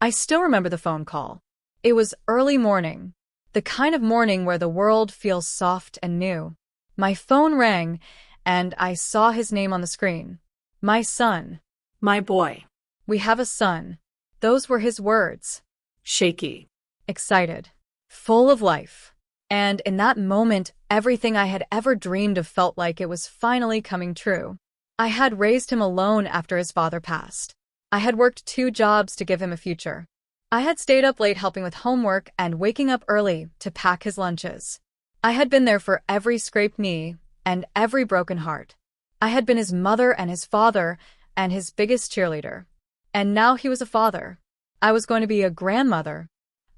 I still remember the phone call. It was early morning, the kind of morning where the world feels soft and new. My phone rang, and I saw his name on the screen. My son. My boy. We have a son. Those were his words. Shaky. Excited. Full of life. And in that moment, everything I had ever dreamed of felt like it was finally coming true. I had raised him alone after his father passed. I had worked 2 jobs to give him a future. I had stayed up late helping with homework and waking up early to pack his lunches. I had been there for every scraped knee and every broken heart. I had been his mother and his father and his biggest cheerleader. And now he was a father. I was going to be a grandmother.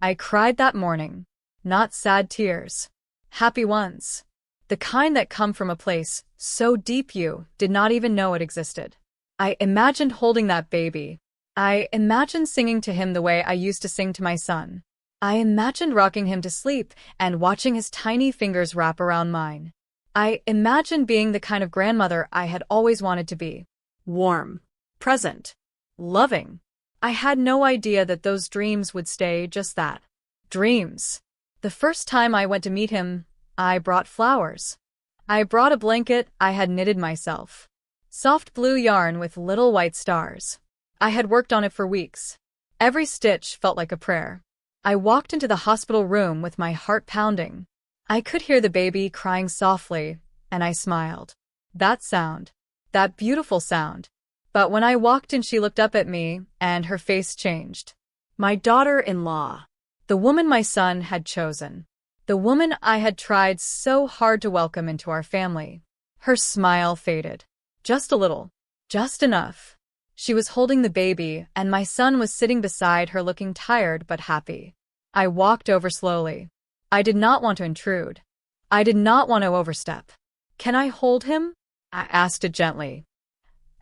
I cried that morning. Not sad tears. Happy ones. The kind that come from a place so deep you did not even know it existed. I imagined holding that baby. I imagined singing to him the way I used to sing to my son. I imagined rocking him to sleep and watching his tiny fingers wrap around mine. I imagined being the kind of grandmother I had always wanted to be. Warm. Present. Loving. I had no idea that those dreams would stay just that. Dreams. The first time I went to meet him, I brought flowers. I brought a blanket I had knitted myself. Soft blue yarn with little white stars. I had worked on it for weeks. Every stitch felt like a prayer. I walked into the hospital room with my heart pounding. I could hear the baby crying softly, and I smiled. That sound. That beautiful sound. But when I walked in, she looked up at me, and her face changed. My daughter-in-law. The woman my son had chosen. The woman I had tried so hard to welcome into our family. Her smile faded. Just a little. Just enough. She was holding the baby, and my son was sitting beside her looking tired but happy. I walked over slowly. I did not want to intrude. I did not want to overstep. Can I hold him? I asked it gently.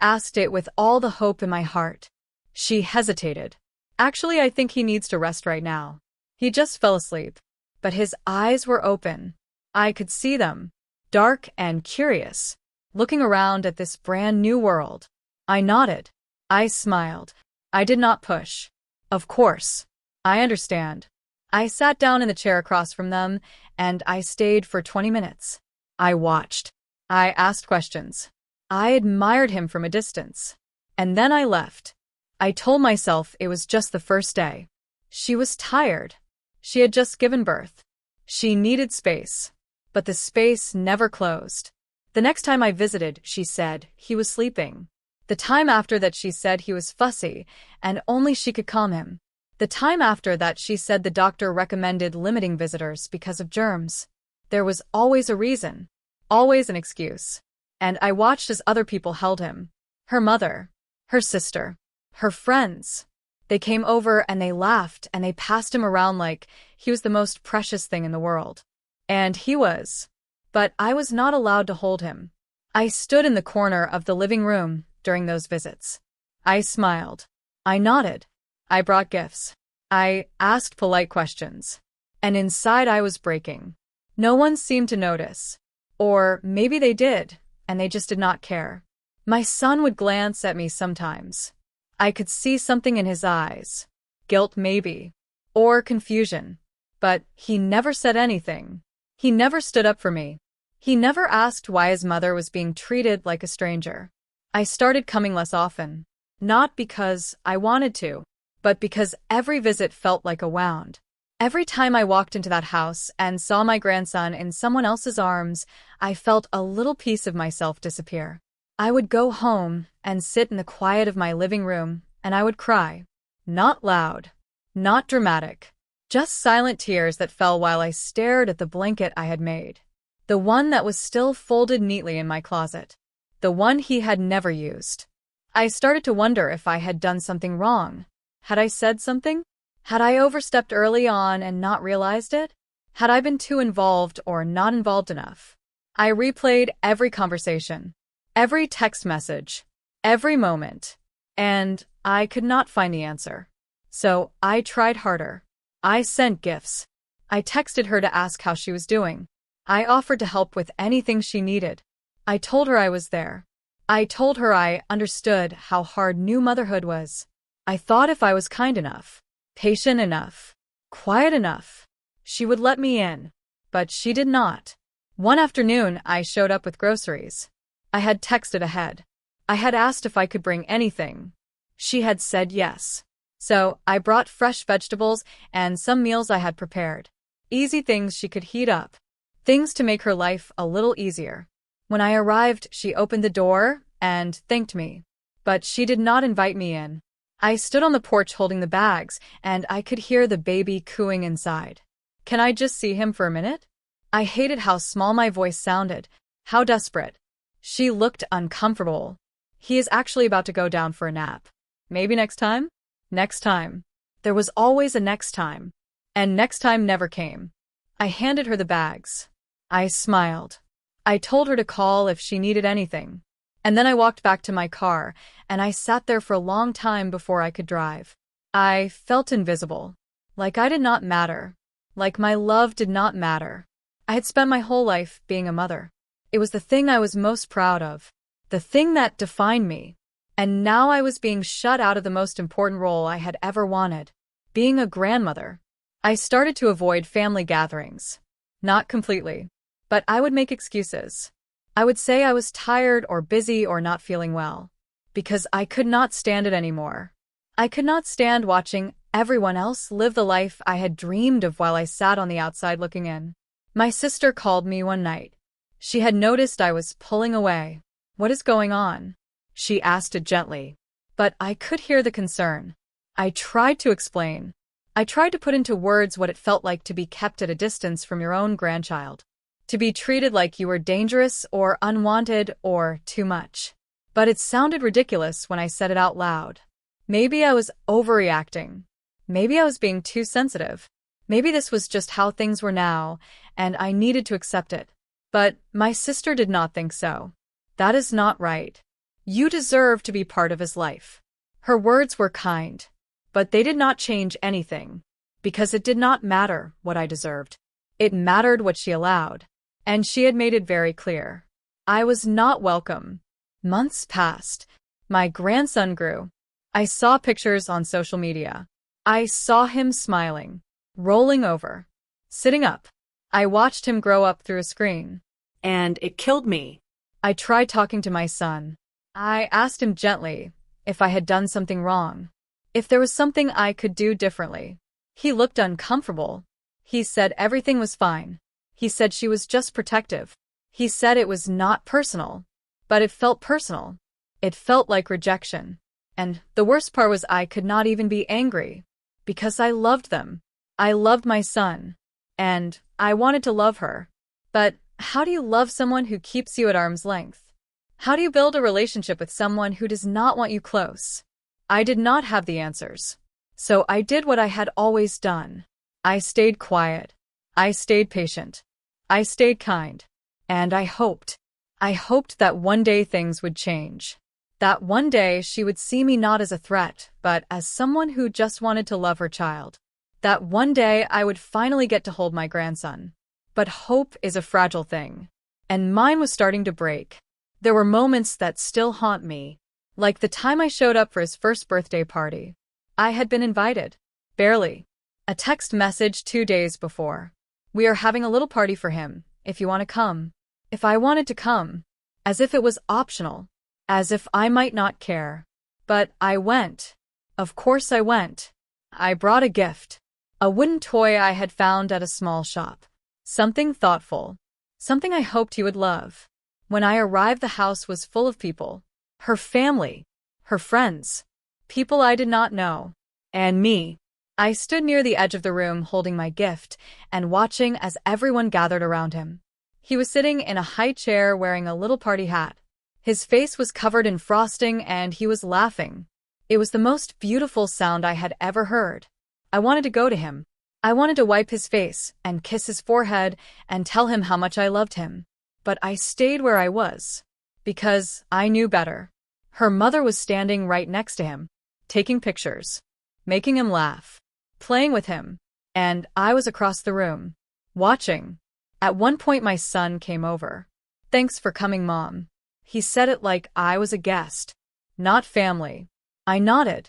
Asked it with all the hope in my heart. She hesitated. Actually, I think he needs to rest right now. He just fell asleep. But his eyes were open. I could see them. Dark and curious. Looking around at this brand new world. I nodded. I smiled. I did not push. Of course. I understand. I sat down in the chair across from them, and I stayed for 20 minutes. I watched. I asked questions. I admired him from a distance. And then I left. I told myself it was just the first day. She was tired. She had just given birth. She needed space. But the space never closed. The next time I visited, she said, he was sleeping. The time after that, she said he was fussy, and only she could calm him. The time after that, she said the doctor recommended limiting visitors because of germs. There was always a reason. Always an excuse. And I watched as other people held him. Her mother. Her sister. Her friends. They came over and they laughed and they passed him around like he was the most precious thing in the world. And he was. But I was not allowed to hold him. I stood in the corner of the living room during those visits. I smiled. I nodded. I brought gifts. I asked polite questions. And inside I was breaking. No one seemed to notice. Or maybe they did, and they just did not care. My son would glance at me sometimes. I could see something in his eyes. Guilt maybe. Or confusion. But he never said anything. He never stood up for me. He never asked why his mother was being treated like a stranger. I started coming less often. Not because I wanted to, but because every visit felt like a wound. Every time I walked into that house and saw my grandson in someone else's arms, I felt a little piece of myself disappear. I would go home and sit in the quiet of my living room, and I would cry. Not loud. Not dramatic. Just silent tears that fell while I stared at the blanket I had made. The one that was still folded neatly in my closet. The one he had never used. I started to wonder if I had done something wrong. Had I said something? Had I overstepped early on and not realized it? Had I been too involved or not involved enough? I replayed every conversation. Every text message, every moment, and I could not find the answer. So I tried harder. I sent gifts. I texted her to ask how she was doing. I offered to help with anything she needed. I told her I was there. I told her I understood how hard new motherhood was. I thought if I was kind enough, patient enough, quiet enough. She would let me in, but she did not. One afternoon, I showed up with groceries. I had texted ahead. I had asked if I could bring anything. She had said yes. So I brought fresh vegetables and some meals I had prepared. Easy things she could heat up. Things to make her life a little easier. When I arrived, she opened the door and thanked me. But she did not invite me in. I stood on the porch holding the bags, and I could hear the baby cooing inside. Can I just see him for a minute? I hated how small my voice sounded, how desperate. She looked uncomfortable. He is actually about to go down for a nap. Maybe next time? Next time. There was always a next time. And next time never came. I handed her the bags. I smiled. I told her to call if she needed anything. And then I walked back to my car, and I sat there for a long time before I could drive. I felt invisible. Like I did not matter. Like my love did not matter. I had spent my whole life being a mother. It was the thing I was most proud of. The thing that defined me. And now I was being shut out of the most important role I had ever wanted. Being a grandmother. I started to avoid family gatherings. Not completely. But I would make excuses. I would say I was tired or busy or not feeling well. Because I could not stand it anymore. I could not stand watching everyone else live the life I had dreamed of while I sat on the outside looking in. My sister called me one night. She had noticed I was pulling away. What is going on? She asked it gently. But I could hear the concern. I tried to explain. I tried to put into words what it felt like to be kept at a distance from your own grandchild. To be treated like you were dangerous or unwanted or too much. But it sounded ridiculous when I said it out loud. Maybe I was overreacting. Maybe I was being too sensitive. Maybe this was just how things were now, and I needed to accept it. But my sister did not think so. That is not right. You deserve to be part of his life. Her words were kind, but they did not change anything, because it did not matter what I deserved. It mattered what she allowed, and she had made it very clear. I was not welcome. Months passed. My grandson grew. I saw pictures on social media. I saw him smiling, rolling over, sitting up. I watched him grow up through a screen. And it killed me. I tried talking to my son. I asked him gently if I had done something wrong, if there was something I could do differently. He looked uncomfortable. He said everything was fine. He said she was just protective. He said it was not personal. But it felt personal. It felt like rejection. And the worst part was I could not even be angry. Because I loved them. I loved my son. And I wanted to love her. But how do you love someone who keeps you at arm's length? How do you build a relationship with someone who does not want you close? I did not have the answers. So I did what I had always done. I stayed quiet. I stayed patient. I stayed kind. And I hoped that one day things would change. That one day she would see me not as a threat, but as someone who just wanted to love her child. That one day I would finally get to hold my grandson. But hope is a fragile thing. And mine was starting to break. There were moments that still haunt me. Like the time I showed up for his first birthday party. I had been invited. Barely. A text message 2 days before. We are having a little party for him, if you want to come. If I wanted to come. As if it was optional. As if I might not care. But I went. Of course I went. I brought a gift. A wooden toy I had found at a small shop. Something thoughtful. Something I hoped he would love. When I arrived, the house was full of people. Her family. Her friends. People I did not know. And me. I stood near the edge of the room holding my gift and watching as everyone gathered around him. He was sitting in a high chair wearing a little party hat. His face was covered in frosting and he was laughing. It was the most beautiful sound I had ever heard. I wanted to go to him. I wanted to wipe his face and kiss his forehead and tell him how much I loved him. But I stayed where I was. Because I knew better. Her mother was standing right next to him, taking pictures, making him laugh, playing with him. And I was across the room, watching. At one point my son came over. Thanks for coming, Mom. He said it like I was a guest, not family. I nodded.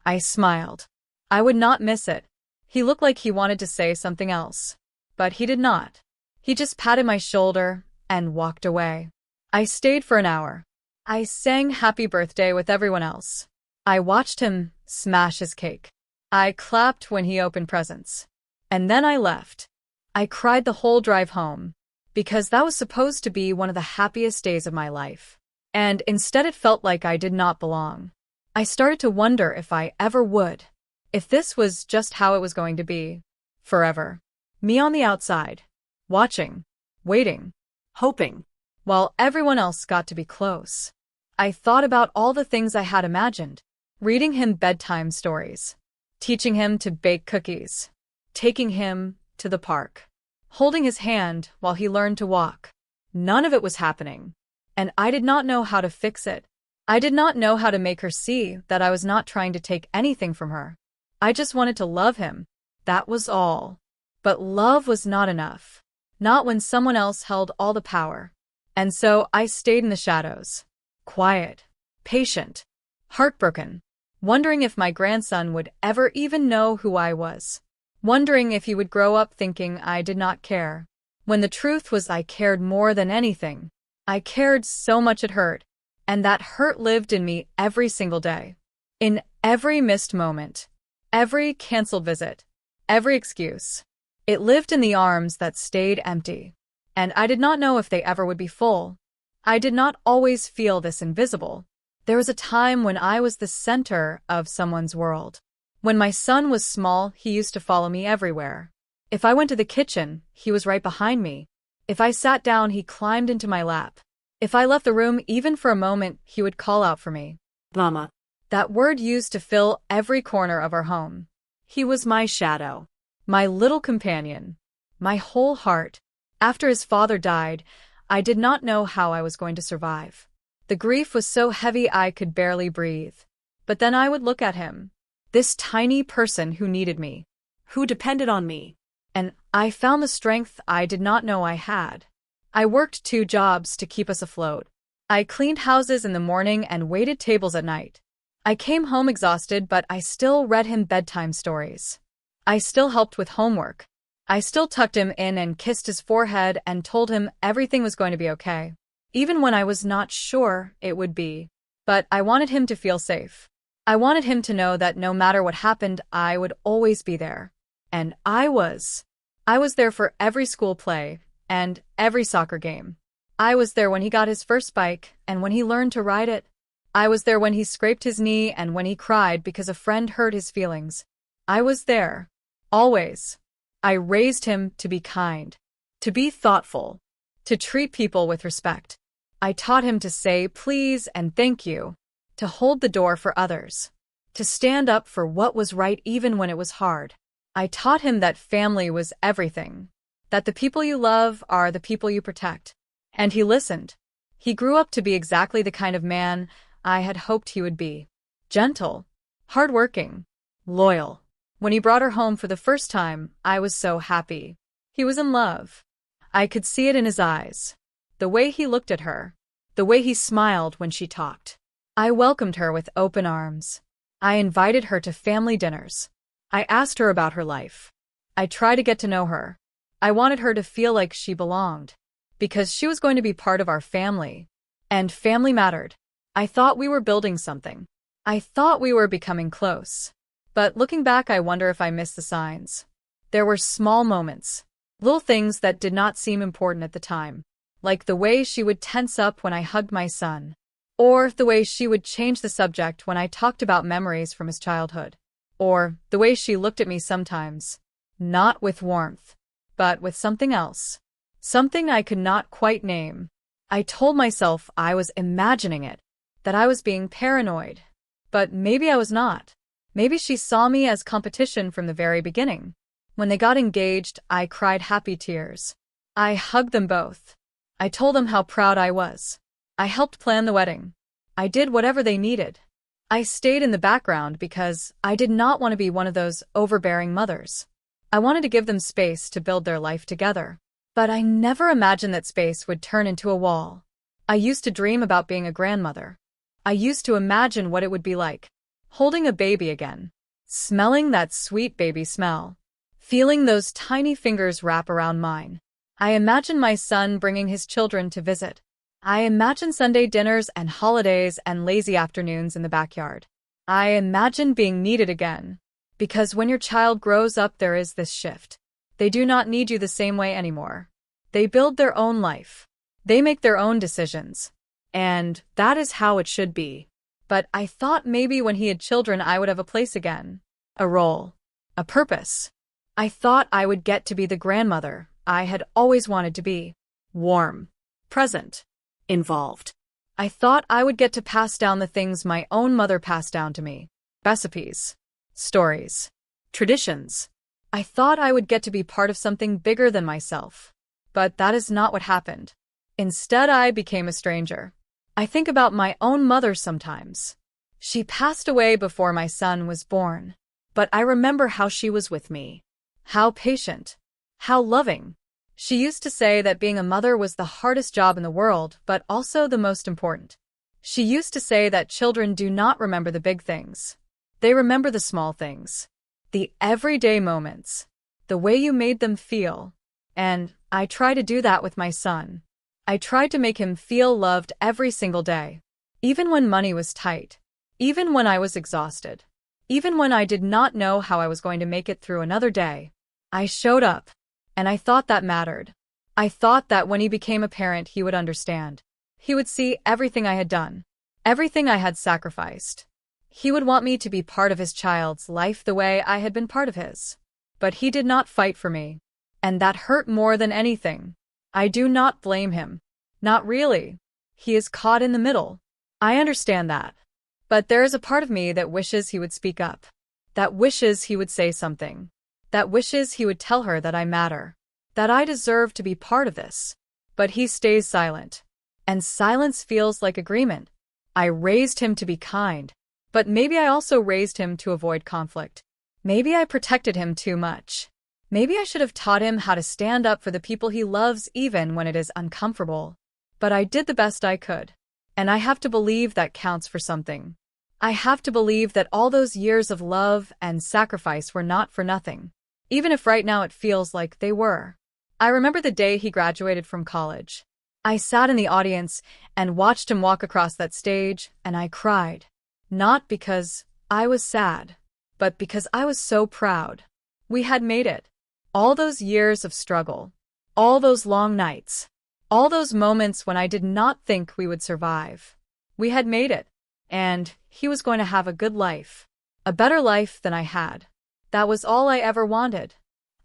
I smiled. I would not miss it. He looked like he wanted to say something else. But he did not. He just patted my shoulder and walked away. I stayed for an hour. I sang happy birthday with everyone else. I watched him smash his cake. I clapped when he opened presents. And then I left. I cried the whole drive home, because that was supposed to be one of the happiest days of my life. And instead it felt like I did not belong. I started to wonder if I ever would. If this was just how it was going to be. Forever. Me on the outside. Watching. Waiting. Hoping. While everyone else got to be close. I thought about all the things I had imagined. Reading him bedtime stories. Teaching him to bake cookies. Taking him to the park. Holding his hand while he learned to walk. None of it was happening. And I did not know how to fix it. I did not know how to make her see that I was not trying to take anything from her. I just wanted to love him. That was all. But love was not enough. Not when someone else held all the power. And so I stayed in the shadows. Quiet. Patient. Heartbroken. Wondering if my grandson would ever even know who I was. Wondering if he would grow up thinking I did not care. When the truth was I cared more than anything. I cared so much it hurt. And that hurt lived in me every single day. In every missed moment. Every canceled visit. Every excuse. It lived in the arms that stayed empty. And I did not know if they ever would be full. I did not always feel this invisible. There was a time when I was the center of someone's world. When my son was small, he used to follow me everywhere. If I went to the kitchen, he was right behind me. If I sat down, he climbed into my lap. If I left the room even for a moment, he would call out for me. Mama. That word used to fill every corner of our home. He was my shadow. My little companion. My whole heart. After his father died, I did not know how I was going to survive. The grief was so heavy I could barely breathe. But then I would look at him. This tiny person who needed me. Who depended on me. And I found the strength I did not know I had. I worked 2 jobs to keep us afloat. I cleaned houses in the morning and waited tables at night. I came home exhausted, but I still read him bedtime stories. I still helped with homework. I still tucked him in and kissed his forehead and told him everything was going to be okay. Even when I was not sure it would be. But I wanted him to feel safe. I wanted him to know that no matter what happened, I would always be there. And I was. I was there for every school play and every soccer game. I was there when he got his first bike and when he learned to ride it. I was there when he scraped his knee and when he cried because a friend hurt his feelings. I was there. Always. I raised him to be kind, to be thoughtful, to treat people with respect. I taught him to say please and thank you, to hold the door for others, to stand up for what was right even when it was hard. I taught him that family was everything, that the people you love are the people you protect. And he listened. He grew up to be exactly the kind of man I had hoped he would be. Gentle, hardworking, loyal. When he brought her home for the first time, I was so happy. He was in love. I could see it in his eyes. The way he looked at her. The way he smiled when she talked. I welcomed her with open arms. I invited her to family dinners. I asked her about her life. I tried to get to know her. I wanted her to feel like she belonged. Because she was going to be part of our family. And family mattered. I thought we were building something. I thought we were becoming close. But looking back, I wonder if I missed the signs. There were small moments. Little things that did not seem important at the time. Like the way she would tense up when I hugged my son. Or the way she would change the subject when I talked about memories from his childhood. Or the way she looked at me sometimes. Not with warmth, but with something else. Something I could not quite name. I told myself I was imagining it, that I was being paranoid. But maybe I was not. Maybe she saw me as competition from the very beginning. When they got engaged, I cried happy tears. I hugged them both. I told them how proud I was. I helped plan the wedding. I did whatever they needed. I stayed in the background because I did not want to be one of those overbearing mothers. I wanted to give them space to build their life together. But I never imagined that space would turn into a wall. I used to dream about being a grandmother. I used to imagine what it would be like. Holding a baby again. Smelling that sweet baby smell. Feeling those tiny fingers wrap around mine. I imagine my son bringing his children to visit. I imagine Sunday dinners and holidays and lazy afternoons in the backyard. I imagine being needed again. Because when your child grows up, there is this shift. They do not need you the same way anymore. They build their own life. They make their own decisions. And that is how it should be. But I thought maybe when he had children I would have a place again. A role. A purpose. I thought I would get to be the grandmother I had always wanted to be. Warm. Present. Involved. I thought I would get to pass down the things my own mother passed down to me. Recipes. Stories. Traditions. I thought I would get to be part of something bigger than myself. But that is not what happened. Instead, I became a stranger. I think about my own mother sometimes. She passed away before my son was born. But I remember how she was with me. How patient. How loving. She used to say that being a mother was the hardest job in the world, but also the most important. She used to say that children do not remember the big things. They remember the small things. The everyday moments. The way you made them feel. And I try to do that with my son. I tried to make him feel loved every single day. Even when money was tight. Even when I was exhausted. Even when I did not know how I was going to make it through another day. I showed up. And I thought that mattered. I thought that when he became a parent he would understand. He would see everything I had done. Everything I had sacrificed. He would want me to be part of his child's life the way I had been part of his. But he did not fight for me. And that hurt more than anything. I do not blame him. Not really. He is caught in the middle. I understand that. But there is a part of me that wishes he would speak up. That wishes he would say something. That wishes he would tell her that I matter. That I deserve to be part of this. But he stays silent. And silence feels like agreement. I raised him to be kind. But maybe I also raised him to avoid conflict. Maybe I protected him too much. Maybe I should have taught him how to stand up for the people he loves even when it is uncomfortable. But I did the best I could. And I have to believe that counts for something. I have to believe that all those years of love and sacrifice were not for nothing. Even if right now it feels like they were. I remember the day he graduated from college. I sat in the audience and watched him walk across that stage, and I cried. Not because I was sad, but because I was so proud. We had made it. All those years of struggle. All those long nights. All those moments when I did not think we would survive. We had made it. And he was going to have a good life. A better life than I had. That was all I ever wanted.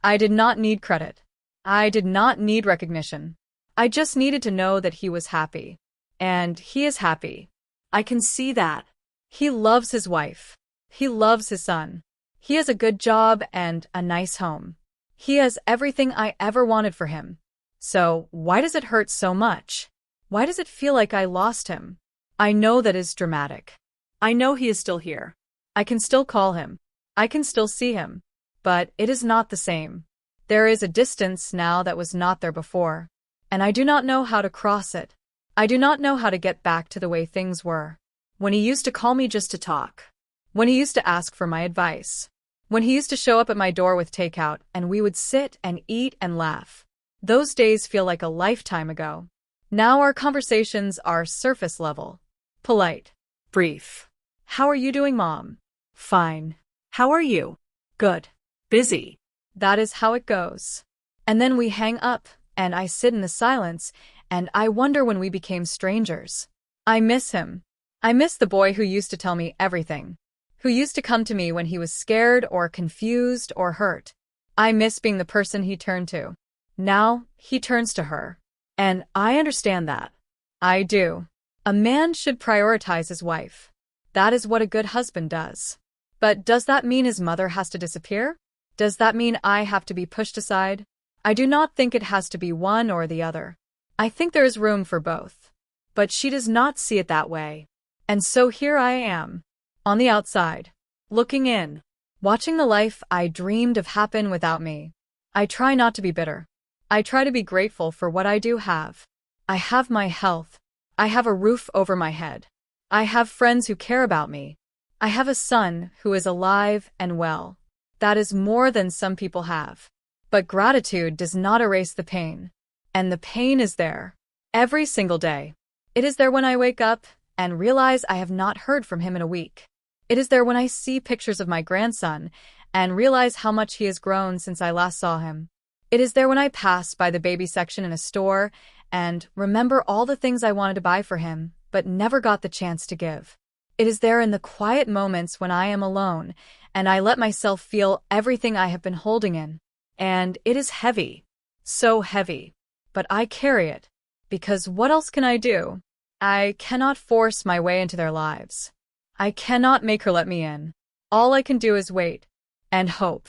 I did not need credit. I did not need recognition. I just needed to know that he was happy. And he is happy. I can see that. He loves his wife. He loves his son. He has a good job and a nice home. He has everything I ever wanted for him. So, why does it hurt so much? Why does it feel like I lost him? I know that is dramatic. I know he is still here. I can still call him. I can still see him. But it is not the same. There is a distance now that was not there before. And I do not know how to cross it. I do not know how to get back to the way things were. When he used to call me just to talk. When he used to ask for my advice. When he used to show up at my door with takeout and we would sit and eat and laugh. Those days feel like a lifetime ago. Now our conversations are surface level. Polite. Brief. How are you doing, Mom? Fine. How are you? Good. Busy. That is how it goes. And then we hang up, and I sit in the silence, and I wonder when we became strangers. I miss him. I miss the boy who used to tell me everything. Who used to come to me when he was scared or confused or hurt. I miss being the person he turned to. Now, he turns to her. And I understand that. I do. A man should prioritize his wife. That is what a good husband does. But does that mean his mother has to disappear? Does that mean I have to be pushed aside? I do not think it has to be one or the other. I think there is room for both. But she does not see it that way. And so here I am. On the outside. Looking in. Watching the life I dreamed of happen without me. I try not to be bitter. I try to be grateful for what I do have. I have my health. I have a roof over my head. I have friends who care about me. I have a son who is alive and well. That is more than some people have. But gratitude does not erase the pain. And the pain is there. Every single day. It is there when I wake up and realize I have not heard from him in a week. It is there when I see pictures of my grandson and realize how much he has grown since I last saw him. It is there when I pass by the baby section in a store and remember all the things I wanted to buy for him, but never got the chance to give. It is there in the quiet moments when I am alone and I let myself feel everything I have been holding in. And it is heavy. So heavy. But I carry it. Because what else can I do? I cannot force my way into their lives. I cannot make her let me in. All I can do is wait. And hope.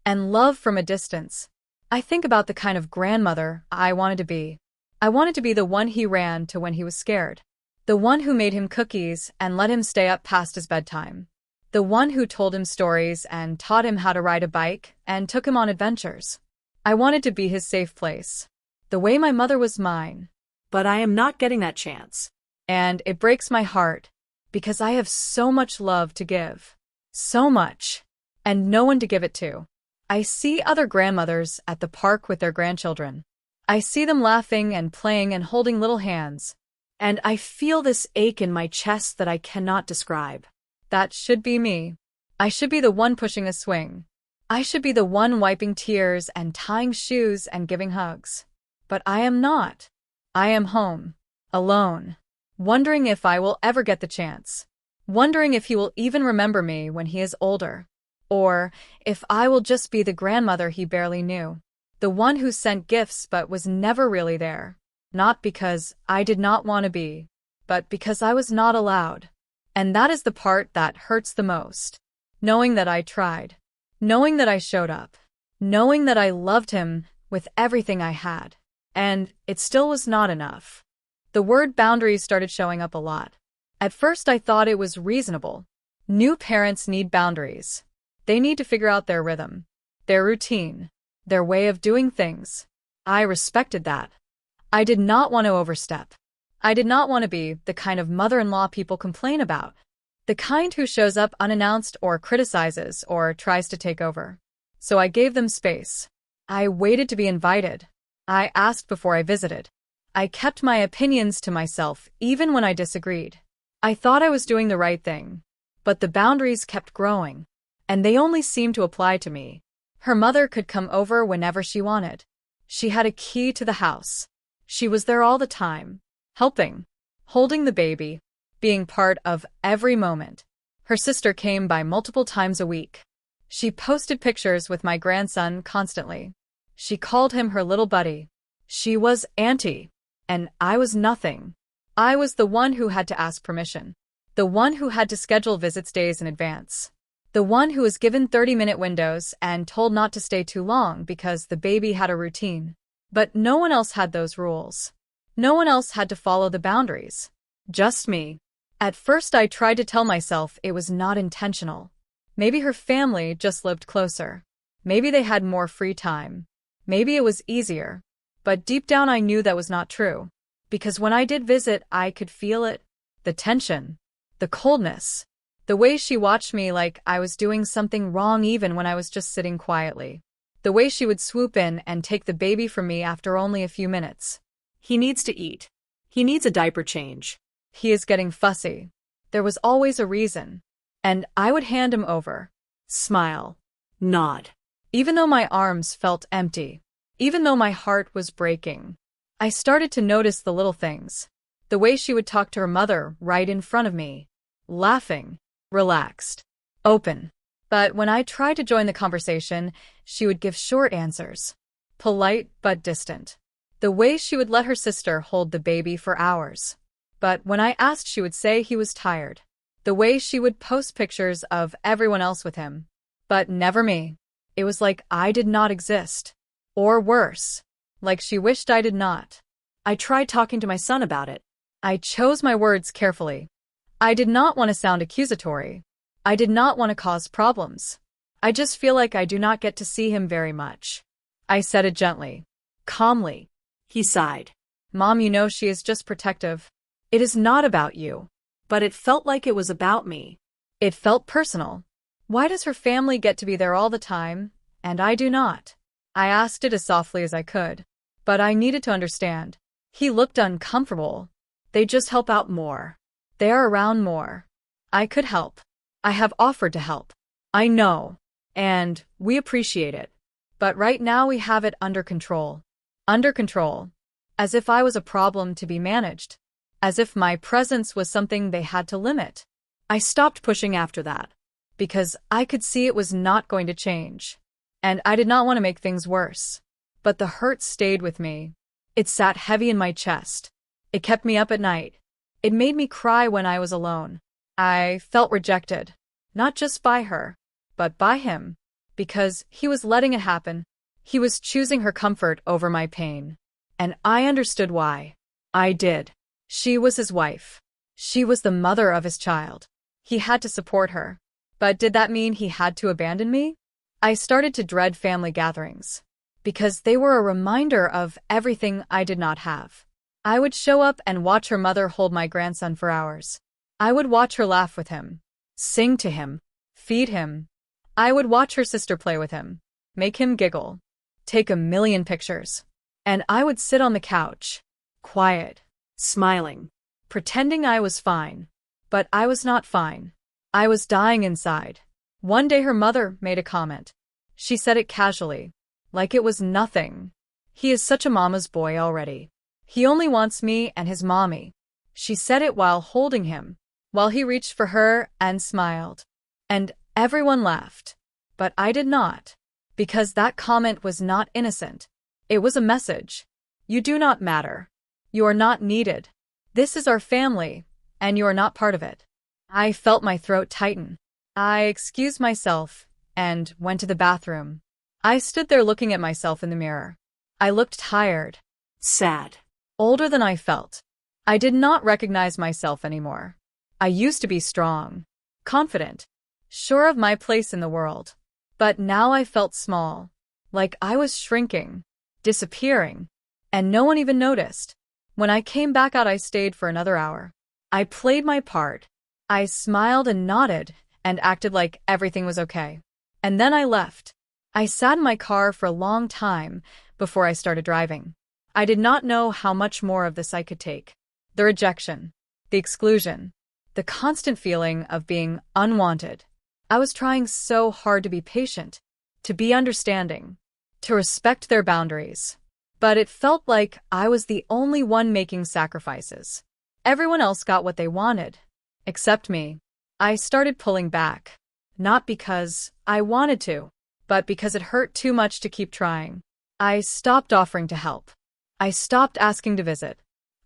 And love from a distance. I think about the kind of grandmother I wanted to be. I wanted to be the one he ran to when he was scared. The one who made him cookies and let him stay up past his bedtime. The one who told him stories and taught him how to ride a bike and took him on adventures. I wanted to be his safe place. The way my mother was mine. But I am not getting that chance. And it breaks my heart because I have so much love to give. So much. And no one to give it to. I see other grandmothers at the park with their grandchildren. I see them laughing and playing and holding little hands. And I feel this ache in my chest that I cannot describe. That should be me. I should be the one pushing a swing. I should be the one wiping tears and tying shoes and giving hugs. But I am not. I am home. Alone. Wondering if I will ever get the chance. Wondering if he will even remember me when he is older. Or if I will just be the grandmother he barely knew. The one who sent gifts but was never really there. Not because I did not want to be, but because I was not allowed. And that is the part that hurts the most. Knowing that I tried. Knowing that I showed up. Knowing that I loved him with everything I had. And it still was not enough. The word boundaries started showing up a lot. At first I thought it was reasonable. New parents need boundaries. They need to figure out their rhythm, their routine, their way of doing things. I respected that. I did not want to overstep. I did not want to be the kind of mother-in-law people complain about. The kind who shows up unannounced or criticizes or tries to take over. So I gave them space. I waited to be invited. I asked before I visited. I kept my opinions to myself even when I disagreed. I thought I was doing the right thing. But the boundaries kept growing. And they only seemed to apply to me. Her mother could come over whenever she wanted. She had a key to the house. She was there all the time, helping, holding the baby, being part of every moment. Her sister came by multiple times a week. She posted pictures with my grandson constantly. She called him her little buddy. She was Auntie, and I was nothing. I was the one who had to ask permission. The one who had to schedule visits days in advance. The one who was given 30-minute windows and told not to stay too long because the baby had a routine. But no one else had those rules. No one else had to follow the boundaries. Just me. At first I tried to tell myself it was not intentional. Maybe her family just lived closer. Maybe they had more free time. Maybe it was easier. But deep down I knew that was not true. Because when I did visit, I could feel it. The tension. The coldness. The way she watched me like I was doing something wrong even when I was just sitting quietly. The way she would swoop in and take the baby from me after only a few minutes. He needs to eat. He needs a diaper change. He is getting fussy. There was always a reason. And I would hand him over. Smile. Nod. Even though my arms felt empty. Even though my heart was breaking. I started to notice the little things. The way she would talk to her mother right in front of me. Laughing. Relaxed. Open. But when I tried to join the conversation, she would give short answers. Polite but distant. The way she would let her sister hold the baby for hours. But when I asked, she would say he was tired. The way she would post pictures of everyone else with him. But never me. It was like I did not exist. Or worse. Like she wished I did not. I tried talking to my son about it. I chose my words carefully. I did not want to sound accusatory. I did not want to cause problems. I just feel like I do not get to see him very much. I said it gently. Calmly. He sighed. Mom, you know she is just protective. It is not about you. But it felt like it was about me. It felt personal. Why does her family get to be there all the time, and I do not? I asked it as softly as I could. But I needed to understand. He looked uncomfortable. They just help out more. They are around more. I could help. I have offered to help. I know. And we appreciate it. But right now we have it under control. Under control. As if I was a problem to be managed. As if my presence was something they had to limit. I stopped pushing after that. Because I could see it was not going to change. And I did not want to make things worse. But the hurt stayed with me. It sat heavy in my chest. It kept me up at night. It made me cry when I was alone. I felt rejected. Not just by her, but by him. Because he was letting it happen. He was choosing her comfort over my pain. And I understood why. I did. She was his wife. She was the mother of his child. He had to support her. But did that mean he had to abandon me? I started to dread family gatherings. Because they were a reminder of everything I did not have. I would show up and watch her mother hold my grandson for hours. I would watch her laugh with him, sing to him, feed him. I would watch her sister play with him, make him giggle, take a million pictures. And I would sit on the couch, quiet, Smiling. pretending I was fine. But I was not fine. I was dying inside. One day her mother made a comment. She said it casually, like it was nothing. He is such a mama's boy already. He only wants me and his mommy. She said it while holding him, while he reached for her and smiled. And everyone laughed. But I did not. Because that comment was not innocent. It was a message. You do not matter. You are not needed. This is our family, and you are not part of it. I felt my throat tighten. I excused myself and went to the bathroom. I stood there looking at myself in the mirror. I looked tired, Sad. older than I felt. I did not recognize myself anymore. I used to be strong, confident, sure of my place in the world. But now I felt small, like I was shrinking, disappearing, and no one even noticed. When I came back out, I stayed for another hour. I played my part. I smiled and nodded and acted like everything was okay. And then I left. I sat in my car for a long time before I started driving. I did not know how much more of this I could take. The rejection, the exclusion, the constant feeling of being unwanted. I was trying so hard to be patient, to be understanding, to respect their boundaries. But it felt like I was the only one making sacrifices. Everyone else got what they wanted, except me. I started pulling back, not because I wanted to, but because it hurt too much to keep trying. I stopped offering to help. I stopped asking to visit.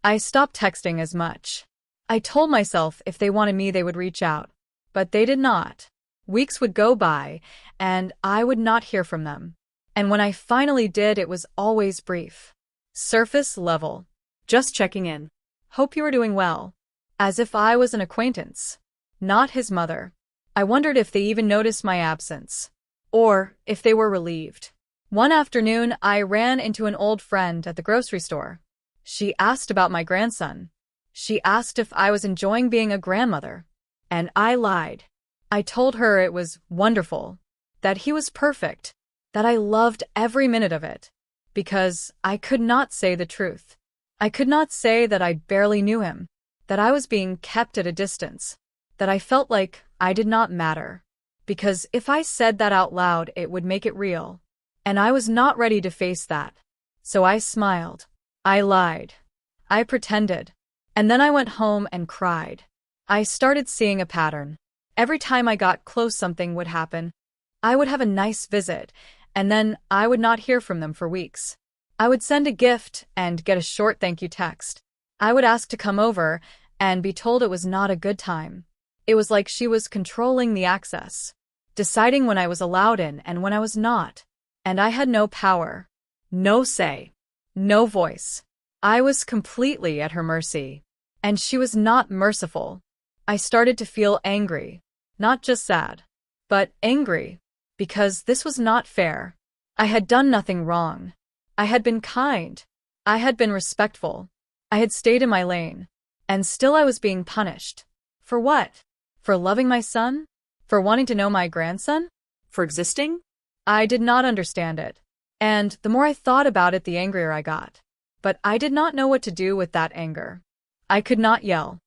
I stopped texting as much. I told myself if they wanted me, they would reach out. But they did not. Weeks would go by, and I would not hear from them. And when I finally did, it was always brief. Surface level. Just checking in. Hope you are doing well. As if I was an acquaintance. Not his mother. I wondered if they even noticed my absence. Or if they were relieved. One afternoon, I ran into an old friend at the grocery store. She asked about my grandson. She asked if I was enjoying being a grandmother. And I lied. I told her it was wonderful. That he was perfect. That I loved every minute of it. Because I could not say the truth. I could not say that I barely knew him. That I was being kept at a distance. That I felt like I did not matter. Because if I said that out loud, it would make it real. And I was not ready to face that. So I smiled. I lied. I pretended. And then I went home and cried. I started seeing a pattern. Every time I got close, something would happen. I would have a nice visit, and then I would not hear from them for weeks. I would send a gift and get a short thank you text. I would ask to come over and be told it was not a good time. It was like she was controlling the access, deciding when I was allowed in and when I was not. And I had no power, no say, no voice. I was completely at her mercy. And she was not merciful. I started to feel angry, not just sad, but angry, because this was not fair. I had done nothing wrong. I had been kind. I had been respectful. I had stayed in my lane. And still I was being punished. For what? For loving my son? For wanting to know my grandson? For existing? I did not understand it. And the more I thought about it, the angrier I got. But I did not know what to do with that anger. I could not yell.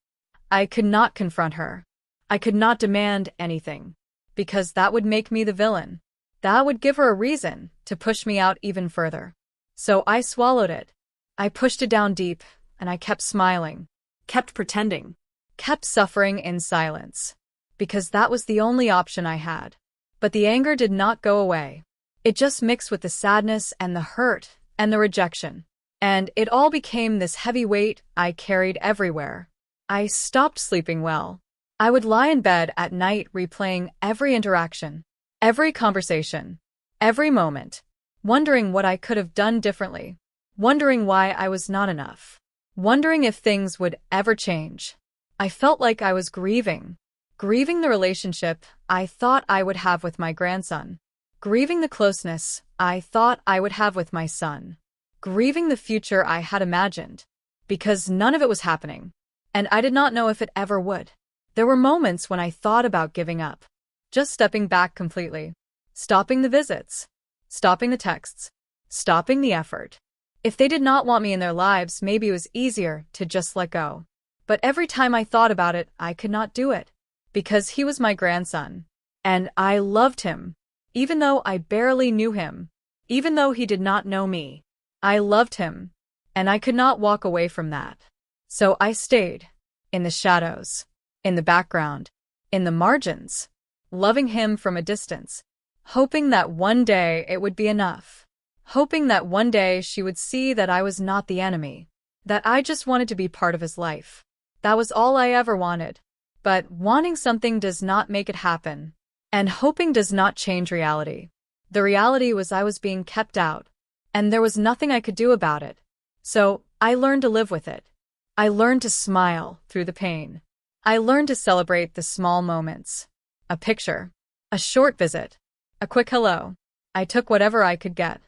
I could not confront her. I could not demand anything. Because that would make me the villain. That would give her a reason to push me out even further. So I swallowed it. I pushed it down deep, and I kept smiling. Kept pretending. Kept suffering in silence. Because that was the only option I had. But the anger did not go away. It just mixed with the sadness and the hurt and the rejection. And it all became this heavy weight I carried everywhere. I stopped sleeping well. I would lie in bed at night replaying every interaction, every conversation, every moment, wondering what I could have done differently, wondering why I was not enough, wondering if things would ever change. I felt like I was grieving the relationship I thought I would have with my grandson, grieving the closeness I thought I would have with my son, grieving the future I had imagined, because none of it was happening, and I did not know if it ever would. There were moments when I thought about giving up, just stepping back completely, stopping the visits, stopping the texts, stopping the effort. If they did not want me in their lives, maybe it was easier to just let go. But every time I thought about it, I could not do it, because he was my grandson, and I loved him, even though I barely knew him, even though he did not know me. I loved him, and I could not walk away from that. So I stayed, in the shadows, in the background, in the margins, loving him from a distance, hoping that one day it would be enough, hoping that one day she would see that I was not the enemy, that I just wanted to be part of his life. That was all I ever wanted. But wanting something does not make it happen, and hoping does not change reality. The reality was I was being kept out, and there was nothing I could do about it. So I learned to live with it. I learned to smile through the pain. I learned to celebrate the small moments. A picture, a short visit, a quick hello. I took whatever I could get,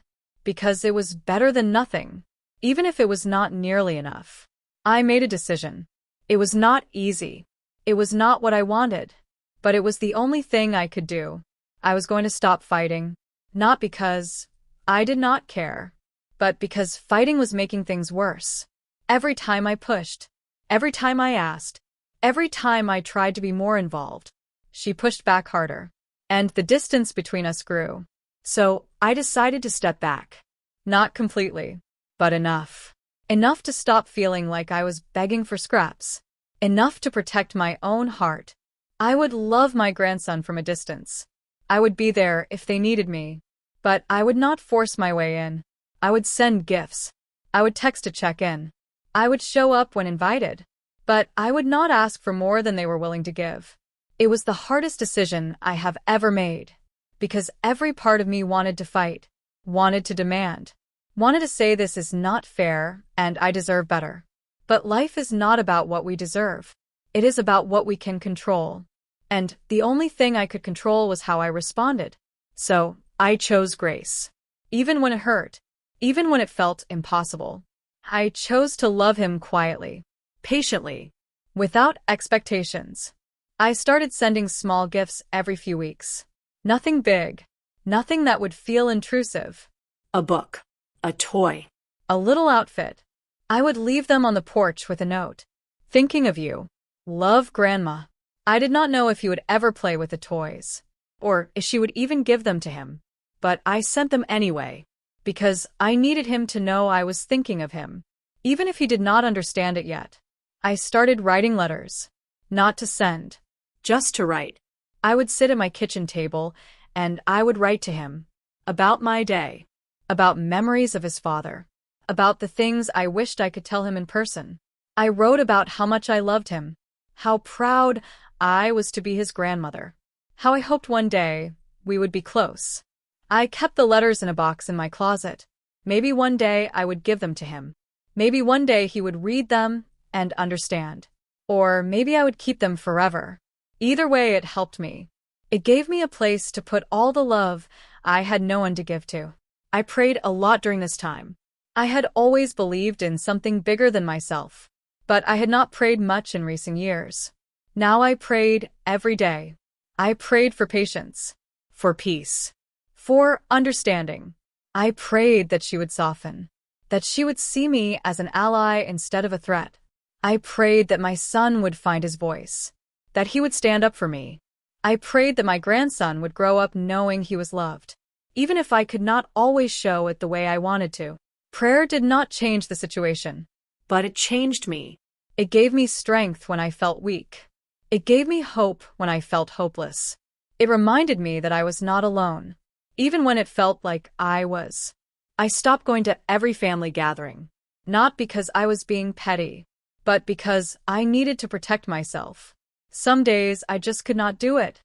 because it was better than nothing, even if it was not nearly enough. I made a decision. It was not easy. It was not what I wanted, but it was the only thing I could do. I was going to stop fighting, not because I did not care, but because fighting was making things worse. Every time I pushed, every time I asked, every time I tried to be more involved, she pushed back harder, and the distance between us grew. So I decided to step back. Not completely, but enough. Enough to stop feeling like I was begging for scraps. Enough to protect my own heart. I would love my grandson from a distance. I would be there if they needed me. But I would not force my way in. I would send gifts. I would text to check in. I would show up when invited. But I would not ask for more than they were willing to give. It was the hardest decision I have ever made. Because every part of me wanted to fight, wanted to demand, wanted to say this is not fair and I deserve better. But life is not about what we deserve. It is about what we can control. And the only thing I could control was how I responded. So I chose grace. Even when it hurt. Even when it felt impossible. I chose to love him quietly, patiently, without expectations. I started sending small gifts every few weeks. Nothing big. Nothing that would feel intrusive. A book. A toy. A little outfit. I would leave them on the porch with a note. Thinking of you. Love, Grandma. I did not know if he would ever play with the toys, or if she would even give them to him. But I sent them anyway, because I needed him to know I was thinking of him, even if he did not understand it yet. I started writing letters. Not to send. Just to write. I would sit at my kitchen table, and I would write to him. About my day. About memories of his father. About the things I wished I could tell him in person. I wrote about how much I loved him. How proud I was to be his grandmother. How I hoped one day we would be close. I kept the letters in a box in my closet. Maybe one day I would give them to him. Maybe one day he would read them and understand. Or maybe I would keep them forever. Either way, it helped me. It gave me a place to put all the love I had no one to give to. I prayed a lot during this time. I had always believed in something bigger than myself, but I had not prayed much in recent years. Now I prayed every day. I prayed for patience, For peace. for understanding. I prayed that she would soften, that she would see me as an ally instead of a threat. I prayed that my son would find his voice, that he would stand up for me. I prayed that my grandson would grow up knowing he was loved, even if I could not always show it the way I wanted to. Prayer did not change the situation. But it changed me. It gave me strength when I felt weak. It gave me hope when I felt hopeless. It reminded me that I was not alone, even when it felt like I was. I stopped going to every family gathering, not because I was being petty, but because I needed to protect myself. Some days I just could not do it.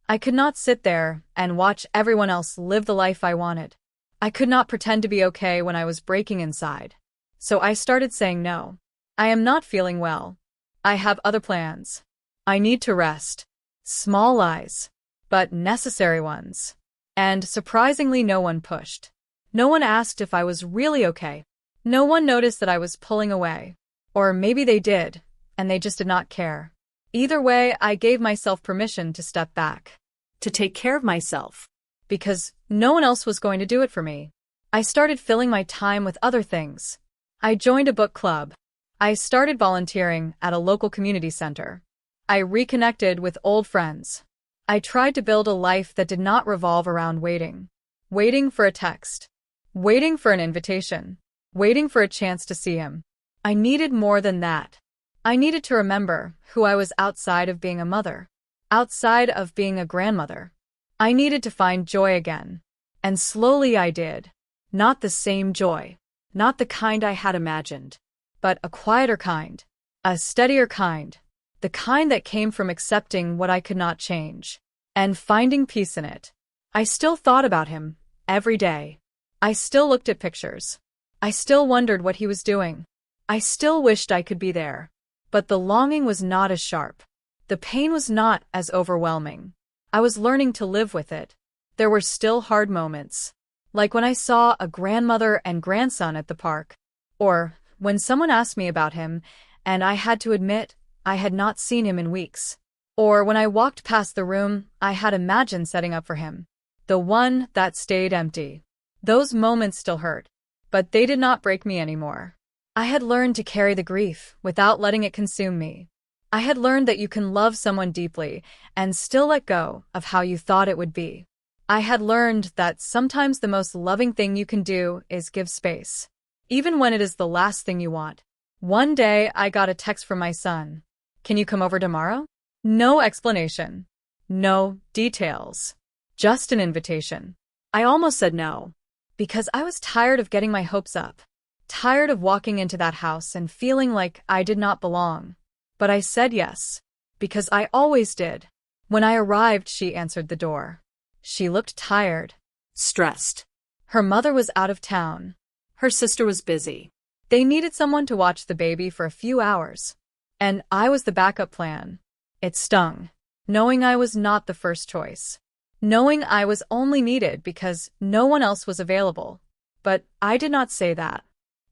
I could not sit there and watch everyone else live the life I wanted. I could not pretend to be okay when I was breaking inside. So I started saying no. I am not feeling well. I have other plans. I need to rest. Small lies, but necessary ones. And surprisingly, no one pushed. No one asked if I was really okay. No one noticed that I was pulling away. Or maybe they did, and they just did not care. Either way, I gave myself permission to step back. To take care of myself. Because no one else was going to do it for me. I started filling my time with other things. I joined a book club. I started volunteering at a local community center. I reconnected with old friends. I tried to build a life that did not revolve around waiting. Waiting for a text. Waiting for an invitation. Waiting for a chance to see him. I needed more than that. I needed to remember who I was outside of being a mother. Outside of being a grandmother. I needed to find joy again. And slowly I did. Not the same joy. Not the kind I had imagined. But a quieter kind. A steadier kind. The kind that came from accepting what I could not change. And finding peace in it. I still thought about him. Every day. I still looked at pictures. I still wondered what he was doing. I still wished I could be there. But the longing was not as sharp. The pain was not as overwhelming. I was learning to live with it. There were still hard moments. Like when I saw a grandmother and grandson at the park. Or when someone asked me about him, and I had to admit I had not seen him in weeks. Or when I walked past the room I had imagined setting up for him. The one that stayed empty. Those moments still hurt. But they did not break me anymore. I had learned to carry the grief without letting it consume me. I had learned that you can love someone deeply and still let go of how you thought it would be. I had learned that sometimes the most loving thing you can do is give space, even when it is the last thing you want. One day I got a text from my son. Can you come over tomorrow? No explanation. No details. Just an invitation. I almost said no, because I was tired of getting my hopes up. Tired of walking into that house and feeling like I did not belong. But I said yes, because I always did. When I arrived, she answered the door. She looked tired. Stressed. Her mother was out of town. Her sister was busy. They needed someone to watch the baby for a few hours. And I was the backup plan. It stung, knowing I was not the first choice. Knowing I was only needed because no one else was available. But I did not say that.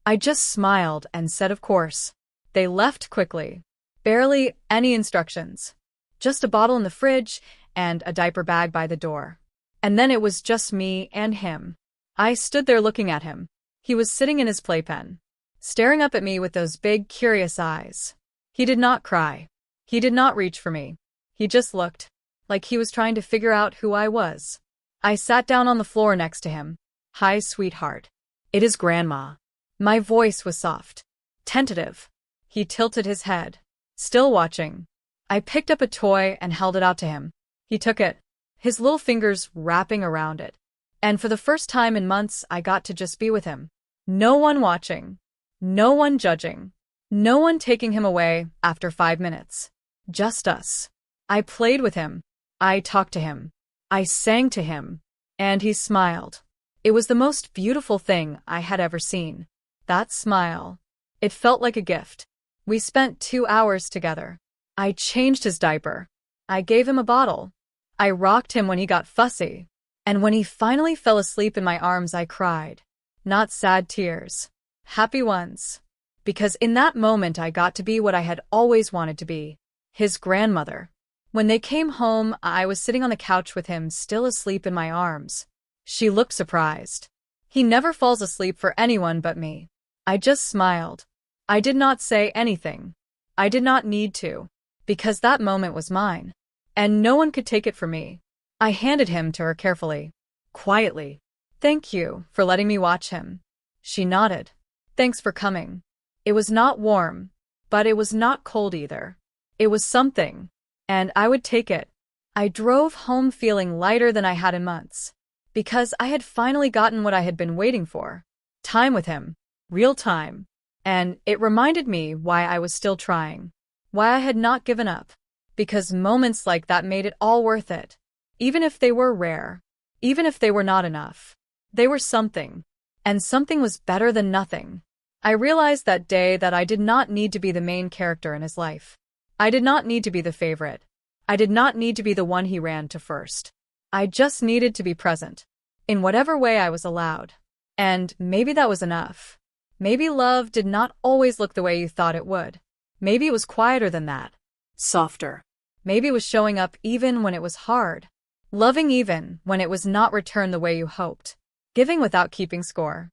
I just smiled and said of course. They left quickly. Barely any instructions. Just a bottle in the fridge and a diaper bag by the door. And then it was just me and him. I stood there looking at him. He was sitting in his playpen, staring up at me with those big, curious eyes. He did not cry. He did not reach for me. He just looked, like he was trying to figure out who I was. I sat down on the floor next to him. Hi, sweetheart. It is Grandma. My voice was soft, tentative. He tilted his head, still watching. I picked up a toy and held it out to him. He took it, his little fingers wrapping around it. And for the first time in months, I got to just be with him. No one watching. No one judging. No one taking him away after 5 minutes. Just us. I played with him. I talked to him. I sang to him. And he smiled. It was the most beautiful thing I had ever seen. That smile. It felt like a gift. We spent 2 hours together. I changed his diaper. I gave him a bottle. I rocked him when he got fussy. And when he finally fell asleep in my arms, I cried. Not sad tears. Happy ones. Because in that moment I got to be what I had always wanted to be. his grandmother. When they came home, I was sitting on the couch with him, still asleep in my arms. She looked surprised. He never falls asleep for anyone but me. I just smiled. I did not say anything. I did not need to, because that moment was mine, and no one could take it from me. I handed him to her carefully, quietly. Thank you for letting me watch him. She nodded. Thanks for coming. It was not warm, but it was not cold either. It was something, and I would take it. I drove home feeling lighter than I had in months, because I had finally gotten what I had been waiting for. Time with him. Real time. And it reminded me why I was still trying. Why I had not given up. Because moments like that made it all worth it. Even if they were rare. Even if they were not enough. They were something. And something was better than nothing. I realized that day that I did not need to be the main character in his life. I did not need to be the favorite. I did not need to be the one he ran to first. I just needed to be present. In whatever way I was allowed. And maybe that was enough. Maybe love did not always look the way you thought it would. Maybe it was quieter than that. Softer. Maybe it was showing up even when it was hard. Loving even when it was not returned the way you hoped. Giving without keeping score.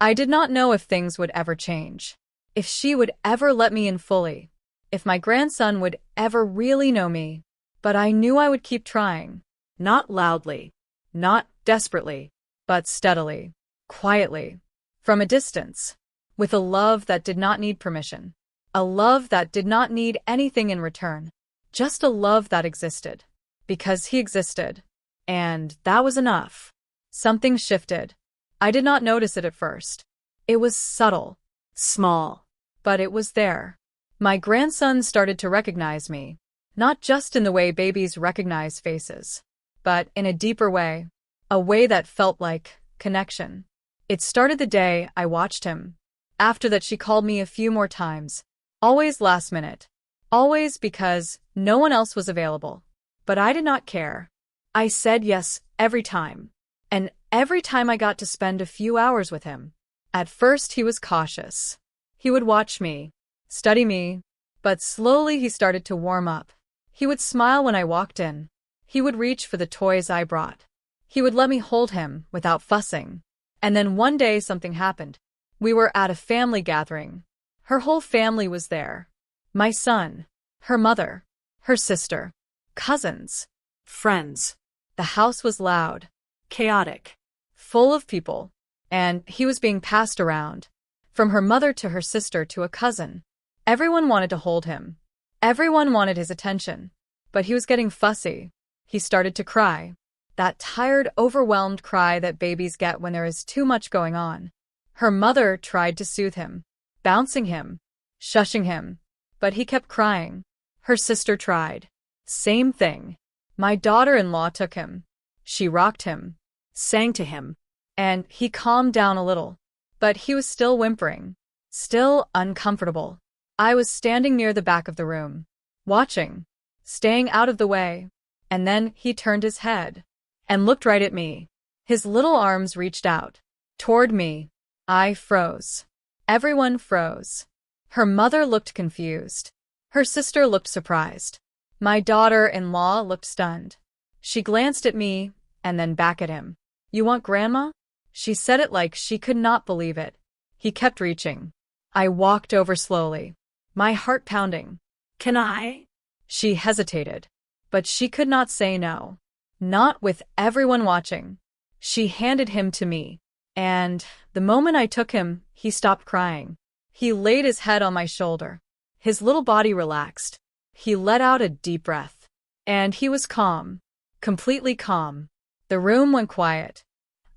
I did not know if things would ever change. If she would ever let me in fully. If my grandson would ever really know me. But I knew I would keep trying. Not loudly. Not desperately. But steadily. Quietly. From a distance. With a love that did not need permission. A love that did not need anything in return. Just a love that existed. Because he existed. And that was enough. Something shifted. I did not notice it at first. It was subtle. Small. But it was there. My grandson started to recognize me. Not just in the way babies recognize faces. But in a deeper way. A way that felt like connection. It started the day I watched him. After that, she called me a few more times. Always last minute. Always because no one else was available. But I did not care. I said yes every time. And every time I got to spend a few hours with him. At first he was cautious. He would watch me, study me, but slowly he started to warm up. He would smile when I walked in. He would reach for the toys I brought. He would let me hold him without fussing. And then one day something happened. We were at a family gathering. Her whole family was there. My son, her mother, her sister, cousins, Friends. The house was loud, Chaotic. full of people, and he was being passed around, from her mother to her sister to a cousin. Everyone wanted to hold him. Everyone wanted his attention. But he was getting fussy. He started to cry. That tired, overwhelmed cry that babies get when there is too much going on. Her mother tried to soothe him, bouncing him, shushing him, but he kept crying. Her sister tried. Same thing. My daughter-in-law took him. She rocked him, Sang to him. and he calmed down a little. But he was still whimpering, still uncomfortable. I was standing near the back of the room, watching, staying out of the way, and then he turned his head and looked right at me. His little arms reached out toward me. I froze. Everyone froze. Her mother looked confused. Her sister looked surprised. My daughter-in-law looked stunned. She glanced at me and then back at him. You want grandma? She said it like she could not believe it. He kept reaching. I walked over slowly, my heart pounding. Can I? She hesitated, but she could not say no. Not with everyone watching. She handed him to me. And the moment I took him, he stopped crying. He laid his head on my shoulder. His little body relaxed. He let out a deep breath. And he was calm. Completely calm. The room went quiet.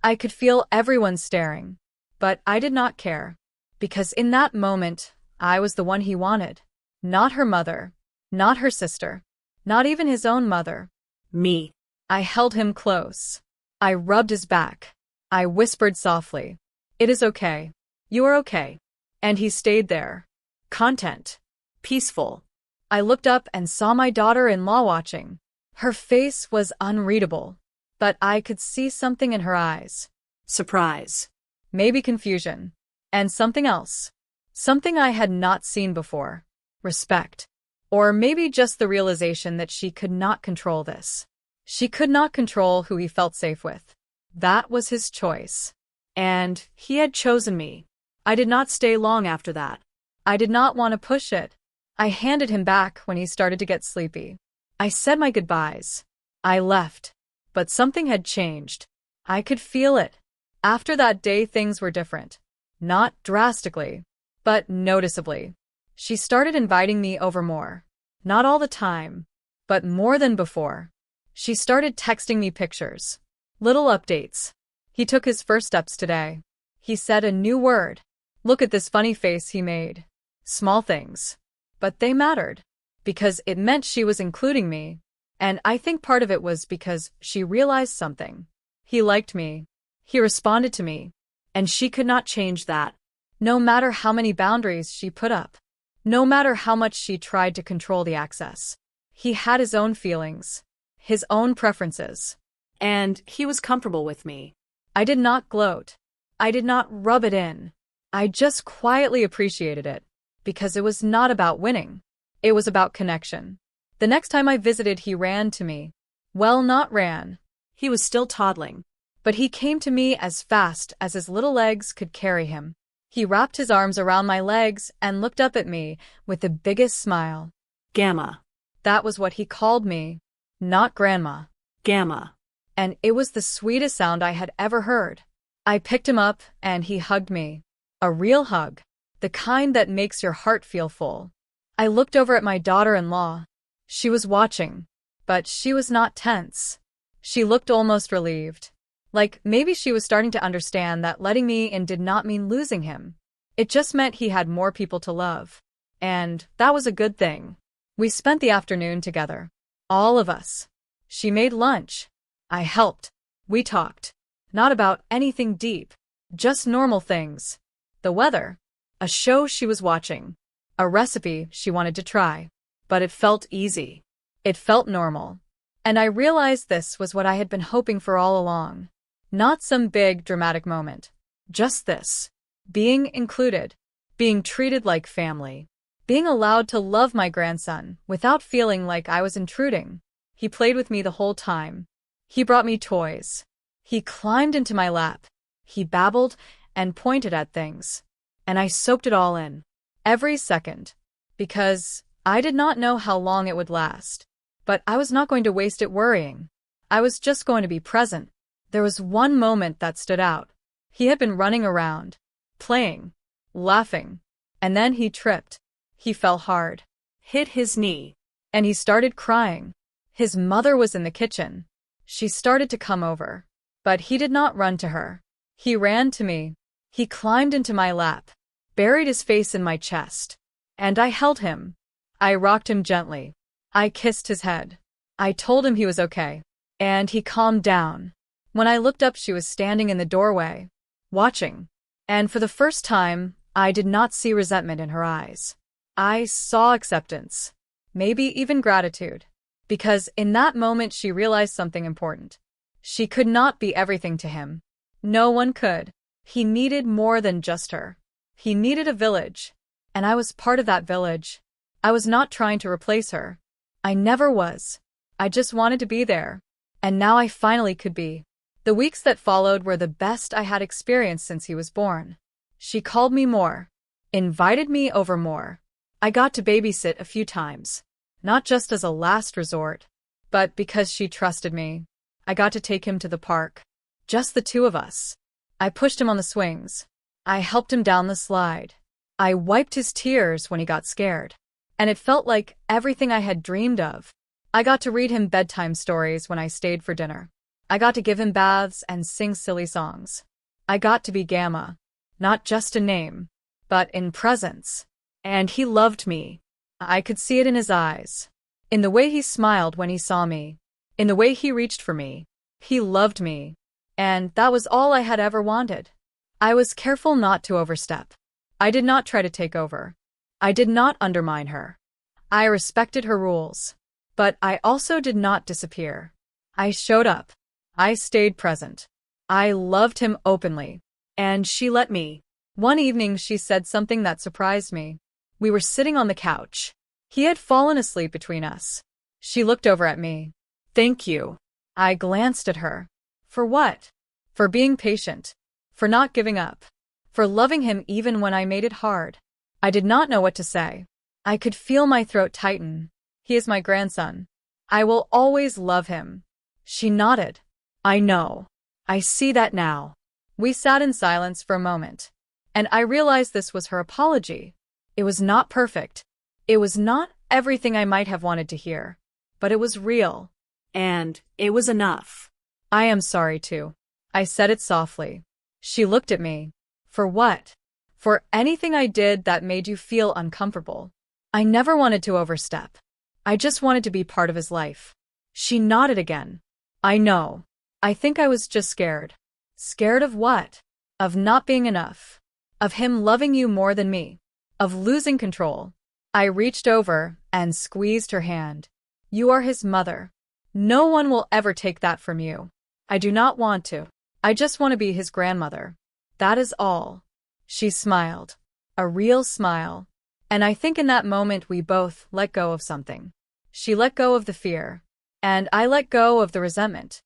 I could feel everyone staring. But I did not care. Because in that moment, I was the one he wanted. Not her mother. Not her sister. Not even his own mother. Me. I held him close. I rubbed his back. I whispered softly. It is okay. You are okay. And he stayed there. Content. Peaceful. I looked up and saw my daughter-in-law watching. Her face was unreadable. But I could see something in her eyes. Surprise. Maybe confusion. And something else. Something I had not seen before. Respect. Or maybe just the realization that she could not control this. She could not control who he felt safe with. That was his choice. And he had chosen me. I did not stay long after that. I did not want to push it. I handed him back when he started to get sleepy. I said my goodbyes. I left. But something had changed. I could feel it. After that day, things were different. Not drastically, but noticeably. She started inviting me over more. Not all the time, but more than before. She started texting me pictures. Little updates. He took his first steps today. He said a new word. Look at this funny face he made. Small things. But they mattered. Because it meant she was including me. And I think part of it was because she realized something. He liked me. He responded to me. And she could not change that. No matter how many boundaries she put up. No matter how much she tried to control the access. He had his own feelings. His own preferences. And he was comfortable with me. I did not gloat. I did not rub it in. I just quietly appreciated it. Because it was not about winning. It was about connection. The next time I visited, he ran to me. Well, not ran. He was still toddling. But he came to me as fast as his little legs could carry him. He wrapped his arms around my legs and looked up at me with the biggest smile. Gamma. That was what he called me. Not grandma. Gamma. And it was the sweetest sound I had ever heard. I picked him up and he hugged me. A real hug. The kind that makes your heart feel full. I looked over at my daughter-in-law. She was watching. But she was not tense. She looked almost relieved. Like maybe she was starting to understand that letting me in did not mean losing him. It just meant he had more people to love. And that was a good thing. We spent the afternoon together. All of us. She made lunch. I helped. We talked. Not about anything deep. Just normal things. The weather. A show she was watching. A recipe she wanted to try. But it felt easy. It felt normal. And I realized this was what I had been hoping for all along. Not some big, dramatic moment. Just this. Being included. Being treated like family. Being allowed to love my grandson without feeling like I was intruding. He played with me the whole time. He brought me toys. He climbed into my lap. He babbled and pointed at things. And I soaked it all in. Every second. Because I did not know how long it would last. But I was not going to waste it worrying. I was just going to be present. There was one moment that stood out. He had been running around, playing, laughing, and then he tripped. He fell hard, hit his knee, and he started crying. His mother was in the kitchen. She started to come over, but he did not run to her. He ran to me. He climbed into my lap, buried his face in my chest, and I held him. I rocked him gently. I kissed his head. I told him he was okay, and he calmed down. When I looked up, she was standing in the doorway, watching. And for the first time, I did not see resentment in her eyes. I saw acceptance, maybe even gratitude. Because in that moment she realized something important. She could not be everything to him. No one could. He needed more than just her. He needed a village. And I was part of that village. I was not trying to replace her. I never was. I just wanted to be there. And now I finally could be. The weeks that followed were the best I had experienced since he was born. She called me more. Invited me over more. I got to babysit a few times. Not just as a last resort, but because she trusted me. I got to take him to the park. Just the two of us. I pushed him on the swings. I helped him down the slide. I wiped his tears when he got scared. And it felt like everything I had dreamed of. I got to read him bedtime stories when I stayed for dinner. I got to give him baths and sing silly songs. I got to be Gamma. Not just a name, but in presence. And he loved me. I could see it in his eyes. In the way he smiled when he saw me. In the way he reached for me. He loved me. And that was all I had ever wanted. I was careful not to overstep. I did not try to take over. I did not undermine her. I respected her rules. But I also did not disappear. I showed up. I stayed present. I loved him openly. And she let me. One evening she said something that surprised me. We were sitting on the couch. He had fallen asleep between us. She looked over at me. Thank you. I glanced at her. For what? For being patient. For not giving up. For loving him even when I made it hard. I did not know what to say. I could feel my throat tighten. He is my grandson. I will always love him. She nodded. I know. I see that now. We sat in silence for a moment. And I realized this was her apology. It was not perfect. It was not everything I might have wanted to hear. But it was real. And it was enough. I am sorry too. I said it softly. She looked at me. For what? For anything I did that made you feel uncomfortable. I never wanted to overstep. I just wanted to be part of his life. She nodded again. I know. I think I was just scared. Scared of what? Of not being enough. Of him loving you more than me. Of losing control. I reached over and squeezed her hand. You are his mother. No one will ever take that from you. I do not want to. I just want to be his grandmother. That is all. She smiled. A real smile. And I think in that moment we both let go of something. She let go of the fear. And I let go of the resentment.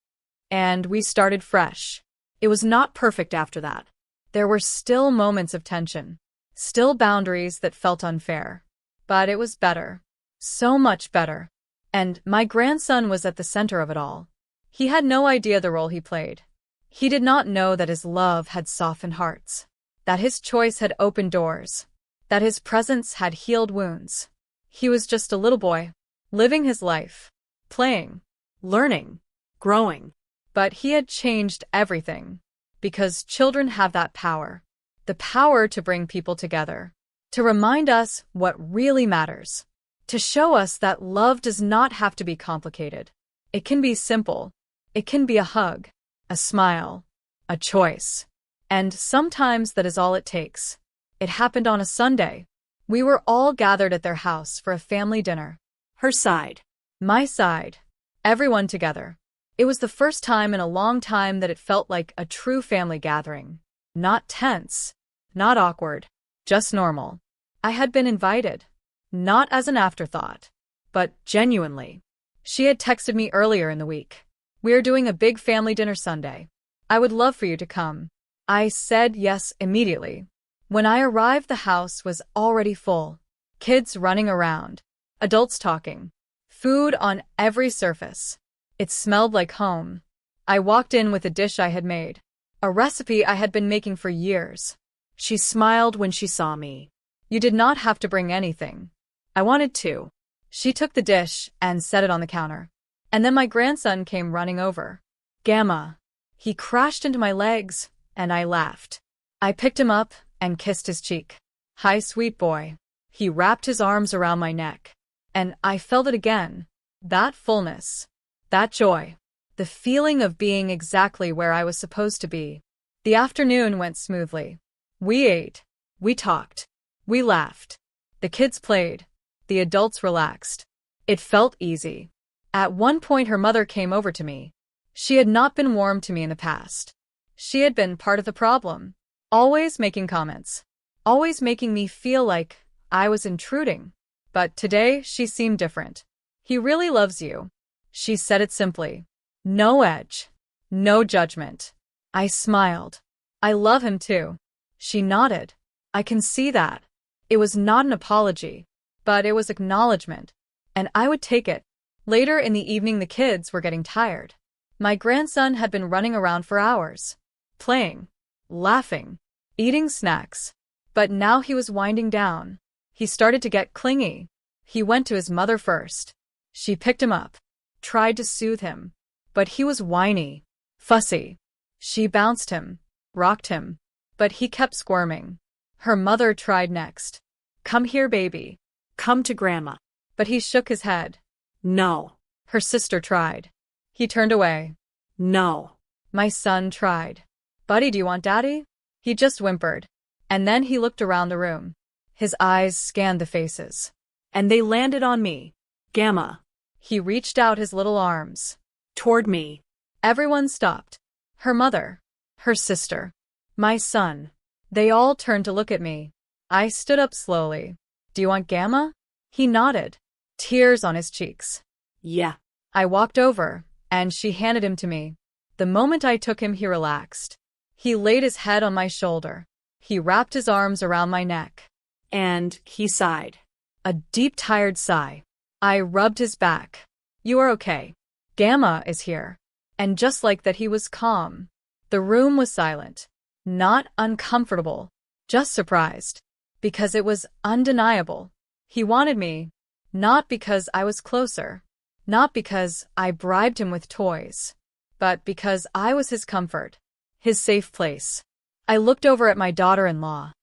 And we started fresh. It was not perfect after that. There were still moments of tension. Still boundaries that felt unfair. But it was better. So much better. And my grandson was at the center of it all. He had no idea the role he played. He did not know that his love had softened hearts. That his choice had opened doors. That his presence had healed wounds. He was just a little boy. Living his life. Playing. Learning. Growing. But he had changed everything. Because children have that power. The power to bring people together. To remind us what really matters. To show us that love does not have to be complicated. It can be simple. It can be a hug, a smile, a choice. And sometimes that is all it takes. It happened on a Sunday. We were all gathered at their house for a family dinner. Her side. My side. Everyone together. It was the first time in a long time that it felt like a true family gathering. Not tense. Not awkward. Just normal. I had been invited. Not as an afterthought. But genuinely. She had texted me earlier in the week. We are doing a big family dinner Sunday. I would love for you to come. I said yes immediately. When I arrived, the house was already full. Kids running around. Adults talking. Food on every surface. It smelled like home. I walked in with a dish I had made. A recipe I had been making for years. She smiled when she saw me. You did not have to bring anything. I wanted to. She took the dish and set it on the counter. And then my grandson came running over. Gamma. He crashed into my legs, and I laughed. I picked him up and kissed his cheek. Hi, sweet boy. He wrapped his arms around my neck. And I felt it again. That fullness. That joy. The feeling of being exactly where I was supposed to be. The afternoon went smoothly. We ate. We talked. We laughed. The kids played. The adults relaxed. It felt easy. At one point her mother came over to me. She had not been warm to me in the past. She had been part of the problem. Always making comments. Always making me feel like I was intruding. But today she seemed different. He really loves you. She said it simply. No edge. No judgment. I smiled. I love him too. She nodded. I can see that. It was not an apology. But it was acknowledgement. And I would take it. Later in the evening the kids were getting tired. My grandson had been running around for hours. Playing. Laughing. Eating snacks. But now he was winding down. He started to get clingy. He went to his mother first. She picked him up. Tried to soothe him. But he was whiny. Fussy. She bounced him. Rocked him. But he kept squirming. Her mother tried next. Come here, baby. Come to Grandma. But he shook his head. No. Her sister tried. He turned away. No. My son tried. Buddy, do you want daddy? He just whimpered. And then he looked around the room. His eyes scanned the faces. And they landed on me. Gamma. He reached out his little arms. Toward me. Everyone stopped. Her mother. Her sister. My son. They all turned to look at me. I stood up slowly. Do you want Gamma? He nodded, tears on his cheeks. Yeah. I walked over, and she handed him to me. The moment I took him, he relaxed. He laid his head on my shoulder. He wrapped his arms around my neck. And he sighed. A deep, tired sigh. I rubbed his back. You are okay. Gamma is here. And just like that, he was calm. The room was silent. Not uncomfortable. Just surprised. Because it was undeniable. He wanted me. Not because I was closer. Not because I bribed him with toys. But because I was his comfort. His safe place. I looked over at my daughter-in-law.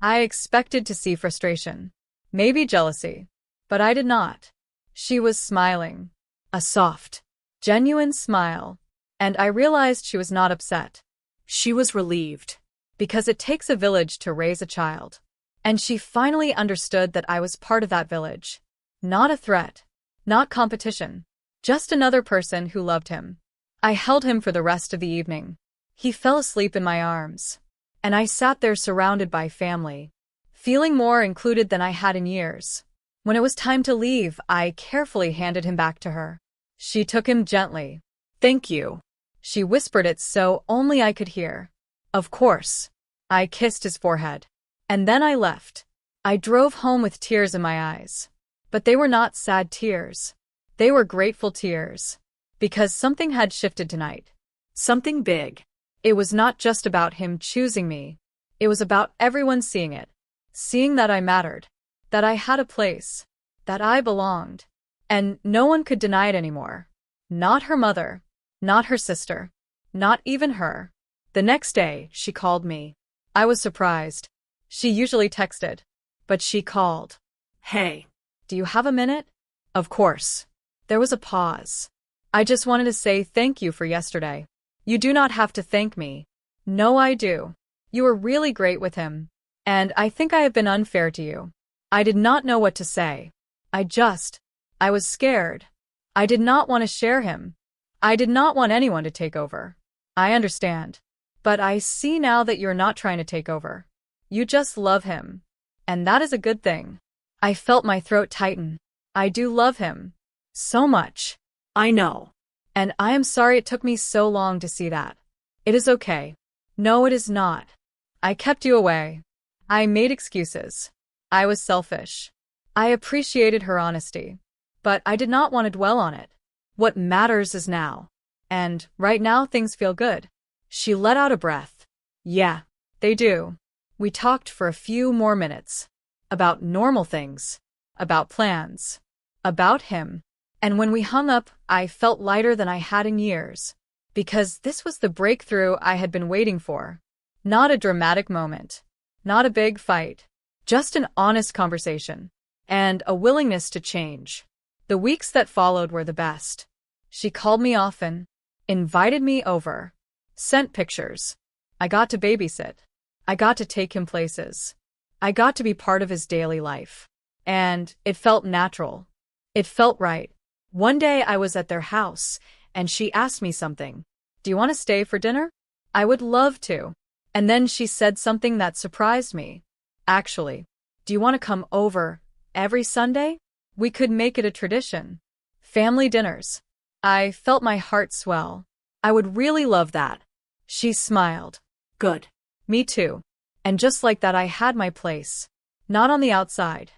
I expected to see frustration. Maybe jealousy. But I did not. She was smiling. A soft, genuine smile. And I realized she was not upset. She was relieved. Because it takes a village to raise a child. And she finally understood that I was part of that village. Not a threat. Not competition. Just another person who loved him. I held him for the rest of the evening. He fell asleep in my arms. And I sat there surrounded by family, feeling more included than I had in years. When it was time to leave, I carefully handed him back to her. She took him gently. Thank you. She whispered it so only I could hear. Of course. I kissed his forehead. And then I left. I drove home with tears in my eyes. But they were not sad tears. They were grateful tears. Because something had shifted tonight. Something big. It was not just about him choosing me. It was about everyone seeing it. Seeing that I mattered. That I had a place. That I belonged. And no one could deny it anymore. Not her mother. Not her sister. Not even her. The next day, she called me. I was surprised. She usually texted. But she called. Hey. Do you have a minute? Of course. There was a pause. I just wanted to say thank you for yesterday. You do not have to thank me. No, I do. You were really great with him. And I think I have been unfair to you. I did not know what to say. I was scared. I did not want to share him. I did not want anyone to take over. I understand. But I see now that you're not trying to take over. You just love him. And that is a good thing. I felt my throat tighten. I do love him. So much. I know. And I am sorry it took me so long to see that. It is okay. No, it is not. I kept you away. I made excuses. I was selfish. I appreciated her honesty. But I did not want to dwell on it. What matters is now. And right now things feel good. She let out a breath. Yeah, they do. We talked for a few more minutes. About normal things. About plans. About him. And when we hung up, I felt lighter than I had in years. Because this was the breakthrough I had been waiting for. Not a dramatic moment. Not a big fight. Just an honest conversation. And a willingness to change. The weeks that followed were the best. She called me often. Invited me over. Sent pictures. I got to babysit. I got to take him places. I got to be part of his daily life. And it felt natural. It felt right. One day I was at their house, and she asked me something. Do you want to stay for dinner? I would love to. And then she said something that surprised me. Actually, do you want to come over every Sunday? We could make it a tradition. Family dinners. I felt my heart swell. I would really love that. She smiled. Good. Me too. And just like that, I had my place. Not on the outside.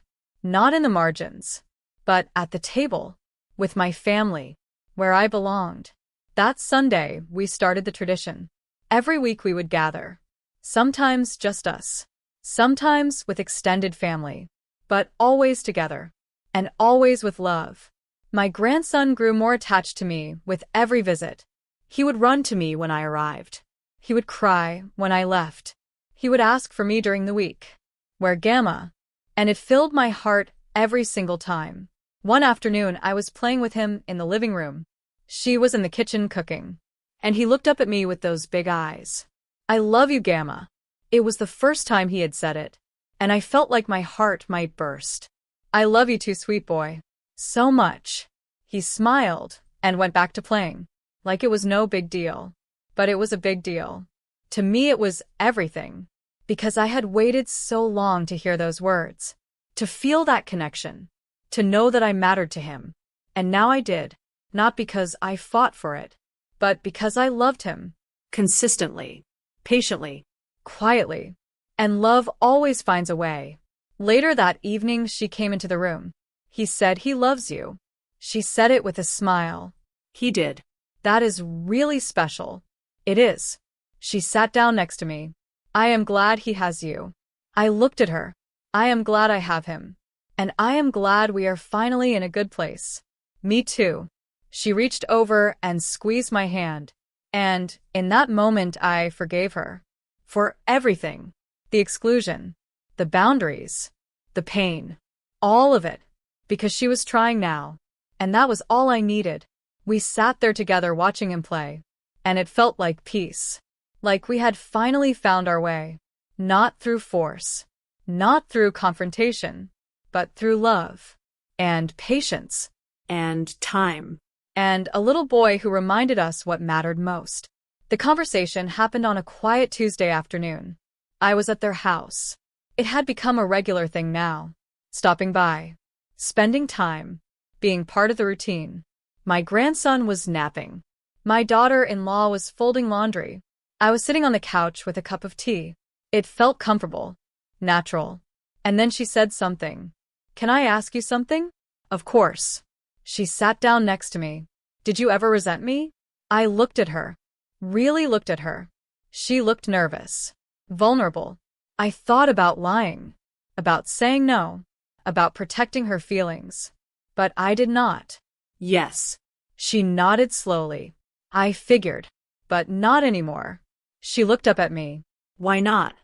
Not in the margins. But at the table. With my family. Where I belonged. That Sunday, we started the tradition. Every week we would gather. Sometimes just us. Sometimes with extended family. But always together. And always with love. My grandson grew more attached to me with every visit. He would run to me when I arrived. He would cry when I left. He would ask for me during the week. Where Gamma? And it filled my heart every single time. One afternoon, I was playing with him in the living room. She was in the kitchen cooking. And he looked up at me with those big eyes. I love you, Gamma. It was the first time he had said it. And I felt like my heart might burst. I love you too, sweet boy. So much. He smiled and went back to playing. Like it was no big deal. But it was a big deal. To me, it was everything. Because I had waited so long to hear those words. To feel that connection. to know that I mattered to him. And now I did, not because I fought for it, but because I loved him. Consistently. Patiently. Quietly. And love always finds a way. Later that evening, she came into the room. He said he loves you. She said it with a smile. He did. That is really special. It is. She sat down next to me. I am glad he has you. I looked at her. I am glad I have him. And I am glad we are finally in a good place. Me too. She reached over and squeezed my hand. And, in that moment, I forgave her. For everything. The exclusion. The boundaries. The pain. All of it. Because she was trying now. And that was all I needed. We sat there together watching him play. And it felt like peace. Like we had finally found our way. Not through force. Not through confrontation. But through love. And patience. And time. And a little boy who reminded us what mattered most. The conversation happened on a quiet Tuesday afternoon. I was at their house. It had become a regular thing now. Stopping by. Spending time. Being part of the routine. My grandson was napping. My daughter-in-law was folding laundry. I was sitting on the couch with a cup of tea. It felt comfortable. Natural. And then she said something. Can I ask you something? Of course. She sat down next to me. Did you ever resent me? I looked at her. Really looked at her. She looked nervous. Vulnerable. I thought about lying. About saying no. About protecting her feelings. But I did not. Yes. She nodded slowly. I figured. But not anymore. She looked up at me. Why not?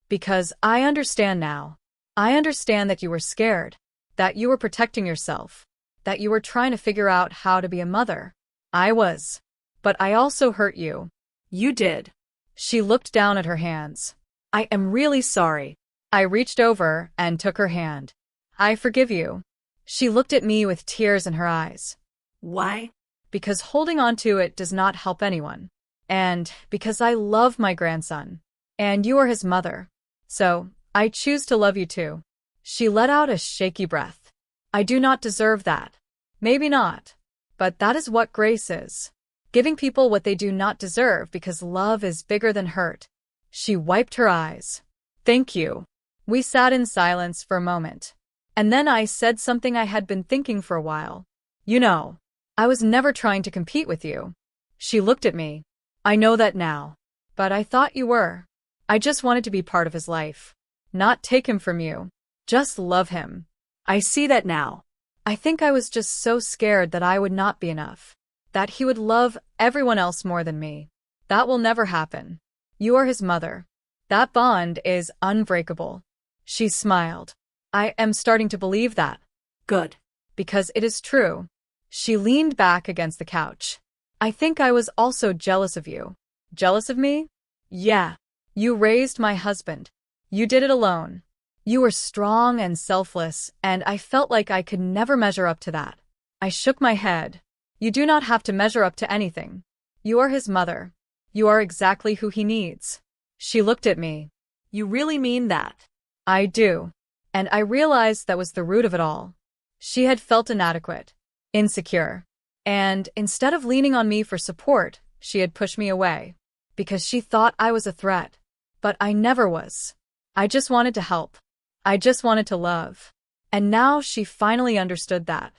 Because I understand now. I understand that you were scared. That you were protecting yourself. That you were trying to figure out how to be a mother. I was. But I also hurt you. You did. She looked down at her hands. I am really sorry. I reached over and took her hand. I forgive you. She looked at me with tears in her eyes. Why? Because holding on to it does not help anyone. And because I love my grandson. And you are his mother. So, I choose to love you too. She let out a shaky breath. I do not deserve that. Maybe not. But that is what grace is. Giving people what they do not deserve because love is bigger than hurt. She wiped her eyes. Thank you. We sat in silence for a moment. And then I said something I had been thinking for a while. You know, I was never trying to compete with you. She looked at me. I know that now. But I thought you were. I just wanted to be part of his life. Not take him from you. Just love him. I see that now. I think I was just so scared that I would not be enough. That he would love everyone else more than me. That will never happen. You are his mother. That bond is unbreakable. She smiled. I am starting to believe that. Good. Because it is true. She leaned back against the couch. I think I was also jealous of you. Jealous of me? Yeah. You raised my husband. You did it alone. You were strong and selfless, and I felt like I could never measure up to that. I shook my head. You do not have to measure up to anything. You are his mother. You are exactly who he needs. She looked at me. You really mean that? I do. And I realized that was the root of it all. She had felt inadequate, insecure. And instead of leaning on me for support, she had pushed me away. Because she thought I was a threat. But I never was. I just wanted to help. I just wanted to love. And now she finally understood that.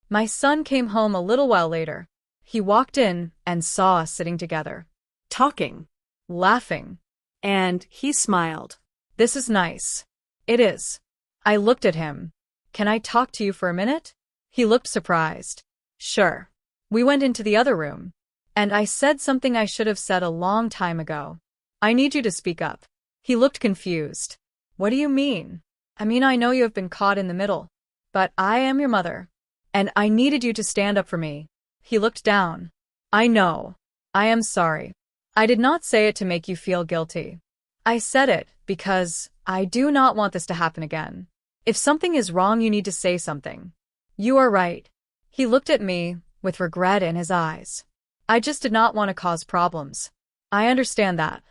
My son came home a little while later. He walked in and saw us sitting together. Talking. Laughing. And he smiled. This is nice. It is. I looked at him. Can I talk to you for a minute? He looked surprised. Sure. We went into the other room. And I said something I should have said a long time ago. I need you to speak up. He looked confused. What do you mean? I mean, I know you have been caught in the middle. But I am your mother. And I needed you to stand up for me. He looked down. I know. I am sorry. I did not say it to make you feel guilty. I said it because I do not want this to happen again. If something is wrong, you need to say something. You are right. He looked at me with regret in his eyes. I just did not want to cause problems. I understand that.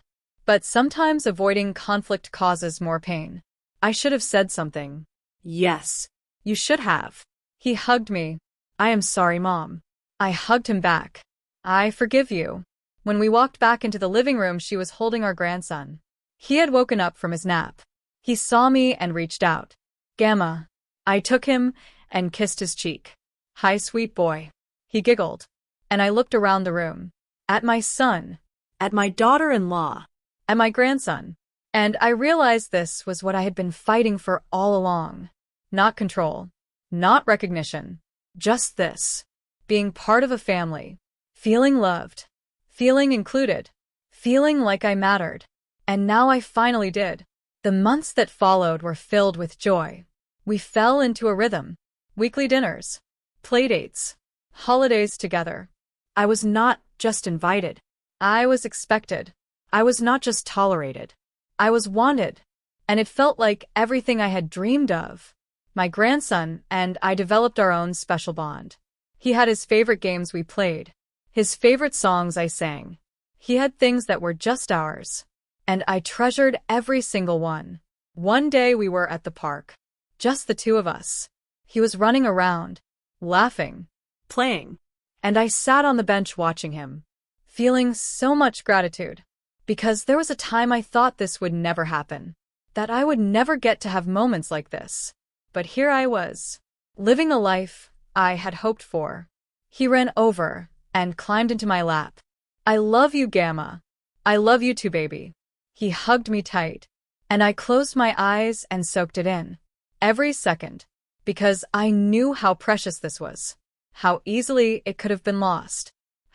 But sometimes avoiding conflict causes more pain. I should have said something. Yes. You should have. He hugged me. I am sorry, Mom. I hugged him back. I forgive you. When we walked back into the living room, she was holding our grandson. He had woken up from his nap. He saw me and reached out. Gamma. I took him and kissed his cheek. Hi, sweet boy. He giggled. And I looked around the room. At my son. At my daughter-in-law. At my grandson. And I realized this was what I had been fighting for all along. Not control. Not recognition. Just this. Being part of a family. Feeling loved. Feeling included. Feeling like I mattered. And now I finally did. The months that followed were filled with joy. We fell into a rhythm. Weekly dinners. Playdates. Holidays together. I was not just invited. I was expected. I was not just tolerated. I was wanted. And it felt like everything I had dreamed of. My grandson and I developed our own special bond. He had his favorite games we played. His favorite songs I sang. He had things that were just ours. And I treasured every single one. One day we were at the park. Just the two of us. He was running around. Laughing. Playing. And I sat on the bench watching him. Feeling so much gratitude. Because there was a time I thought this would never happen. That I would never get to have moments like this. But here I was. Living the life I had hoped for. He ran over and climbed into my lap. I love you, Gamma. I love you too, baby. He hugged me tight. And I closed my eyes and soaked it in. Every second. Because I knew how precious this was. How easily it could have been lost.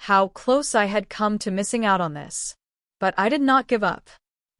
How close I had come to missing out on this. But I did not give up.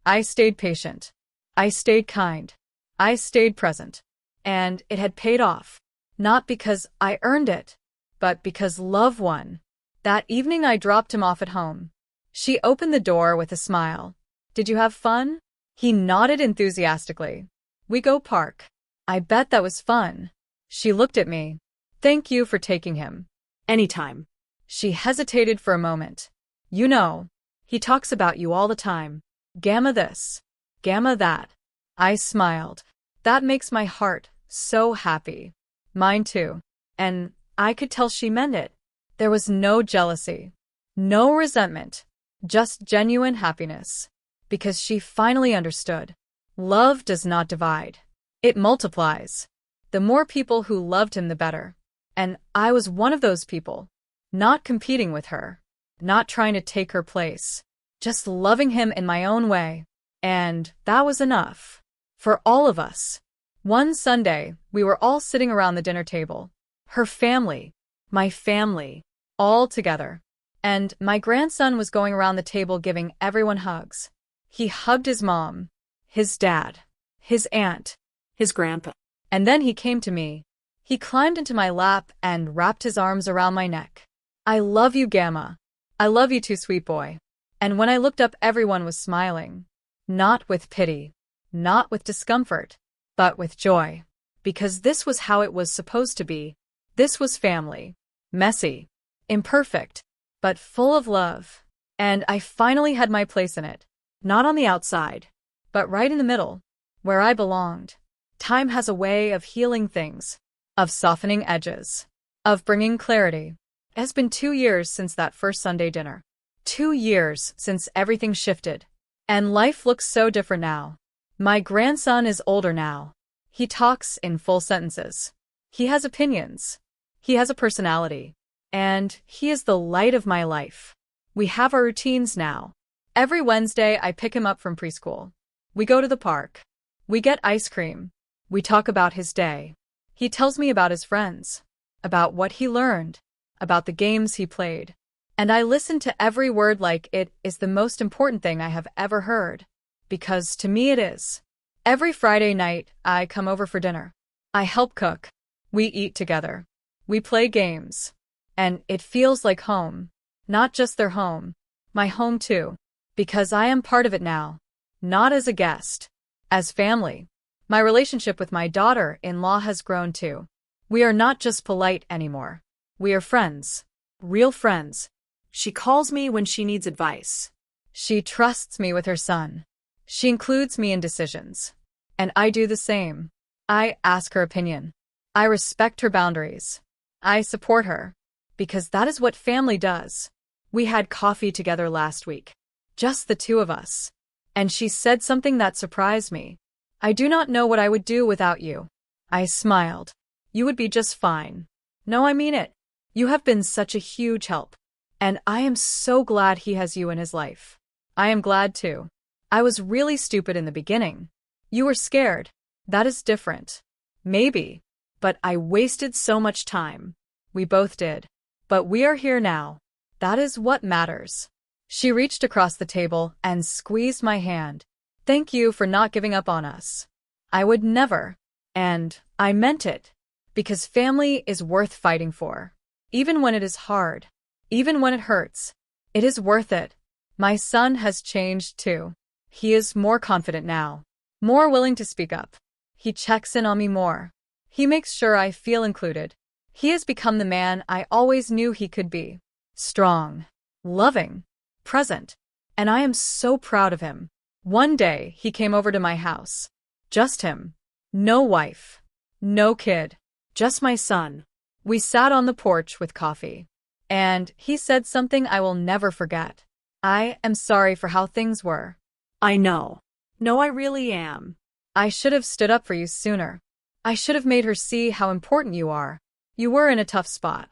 I stayed patient. I stayed kind. I stayed present. And it had paid off. Not because I earned it, but because love won. That evening I dropped him off at home. She opened the door with a smile. Did you have fun? He nodded enthusiastically. We go park. I bet that was fun. She looked at me. Thank you for taking him. Anytime. She hesitated for a moment. You know, he talks about you all the time. Gamma this. Gamma that. I smiled. That makes my heart so happy. Mine too. And I could tell she meant it. There was no jealousy. No resentment. Just genuine happiness. Because she finally understood. Love does not divide. It multiplies. The more people who loved him, the better. And I was one of those people. Not competing with her. Not trying to take her place. Just loving him in my own way. And that was enough. For all of us. One Sunday, we were all sitting around the dinner table. Her family. My family. All together. And my grandson was going around the table giving everyone hugs. He hugged his mom. His dad. His aunt. His grandpa. And then he came to me. He climbed into my lap and wrapped his arms around my neck. I love you, Gamma. I love you too, sweet boy. And when I looked up, everyone was smiling. Not with pity. Not with discomfort. But with joy. Because this was how it was supposed to be. This was family. Messy. Imperfect. But full of love. And I finally had my place in it. Not on the outside. But right in the middle. Where I belonged. Time has a way of healing things. Of softening edges. Of bringing clarity. It has been 2 years since that first Sunday dinner. 2 years since everything shifted. And life looks so different now. My grandson is older now. He talks in full sentences. He has opinions. He has a personality. And he is the light of my life. We have our routines now. Every Wednesday I pick him up from preschool. We go to the park. We get ice cream. We talk about his day. He tells me about his friends. About what he learned. About the games he played. And I listen to every word like it is the most important thing I have ever heard. Because to me it is. Every Friday night, I come over for dinner. I help cook. We eat together. We play games. And it feels like home. Not just their home. My home too. Because I am part of it now. Not as a guest. As family. My relationship with my daughter-in-law has grown too. We are not just polite anymore. We are friends. Real friends. She calls me when she needs advice. She trusts me with her son. She includes me in decisions. And I do the same. I ask her opinion. I respect her boundaries. I support her. Because that is what family does. We had coffee together last week. Just the two of us. And she said something that surprised me. I do not know what I would do without you. I smiled. You would be just fine. No, I mean it. You have been such a huge help. And I am so glad he has you in his life. I am glad too. I was really stupid in the beginning. You were scared. That is different. Maybe. But I wasted so much time. We both did. But we are here now. That is what matters. She reached across the table and squeezed my hand. Thank you for not giving up on us. I would never. And I meant it. Because family is worth fighting for. Even when it is hard. Even when it hurts. It is worth it. My son has changed too. He is more confident now. More willing to speak up. He checks in on me more. He makes sure I feel included. He has become the man I always knew he could be. Strong. Loving. Present. And I am so proud of him. One day, he came over to my house. Just him. No wife. No kid. Just my son. We sat on the porch with coffee. And he said something I will never forget. I am sorry for how things were. I know. No, I really am. I should have stood up for you sooner. I should have made her see how important you are. You were in a tough spot.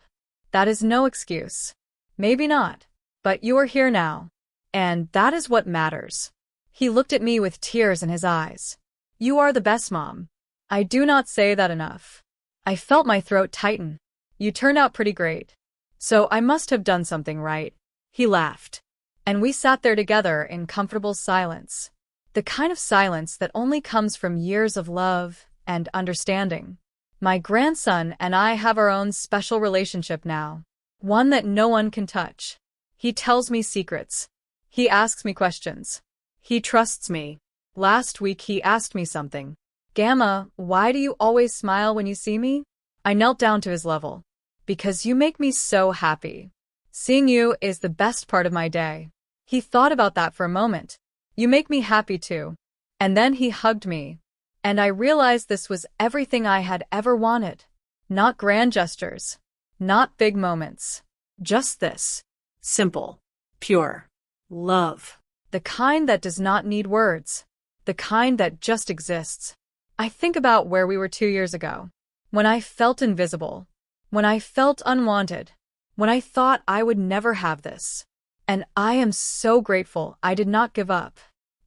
That is no excuse. Maybe not. But you are here now. And that is what matters. He looked at me with tears in his eyes. You are the best mom. I do not say that enough. I felt my throat tighten. You turned out pretty great. So I must have done something right. He laughed. And we sat there together in comfortable silence. The kind of silence that only comes from years of love and understanding. My grandson and I have our own special relationship now. One that no one can touch. He tells me secrets. He asks me questions. He trusts me. Last week he asked me something. Gamma, why do you always smile when you see me? I knelt down to his level. Because you make me so happy. Seeing you is the best part of my day. He thought about that for a moment. You make me happy too. And then he hugged me. And I realized this was everything I had ever wanted. Not grand gestures. Not big moments. Just this. Simple. Pure. Love. The kind that does not need words. The kind that just exists. I think about where we were 2 years ago. When I felt invisible. When I felt unwanted. When I thought I would never have this. And I am so grateful I did not give up.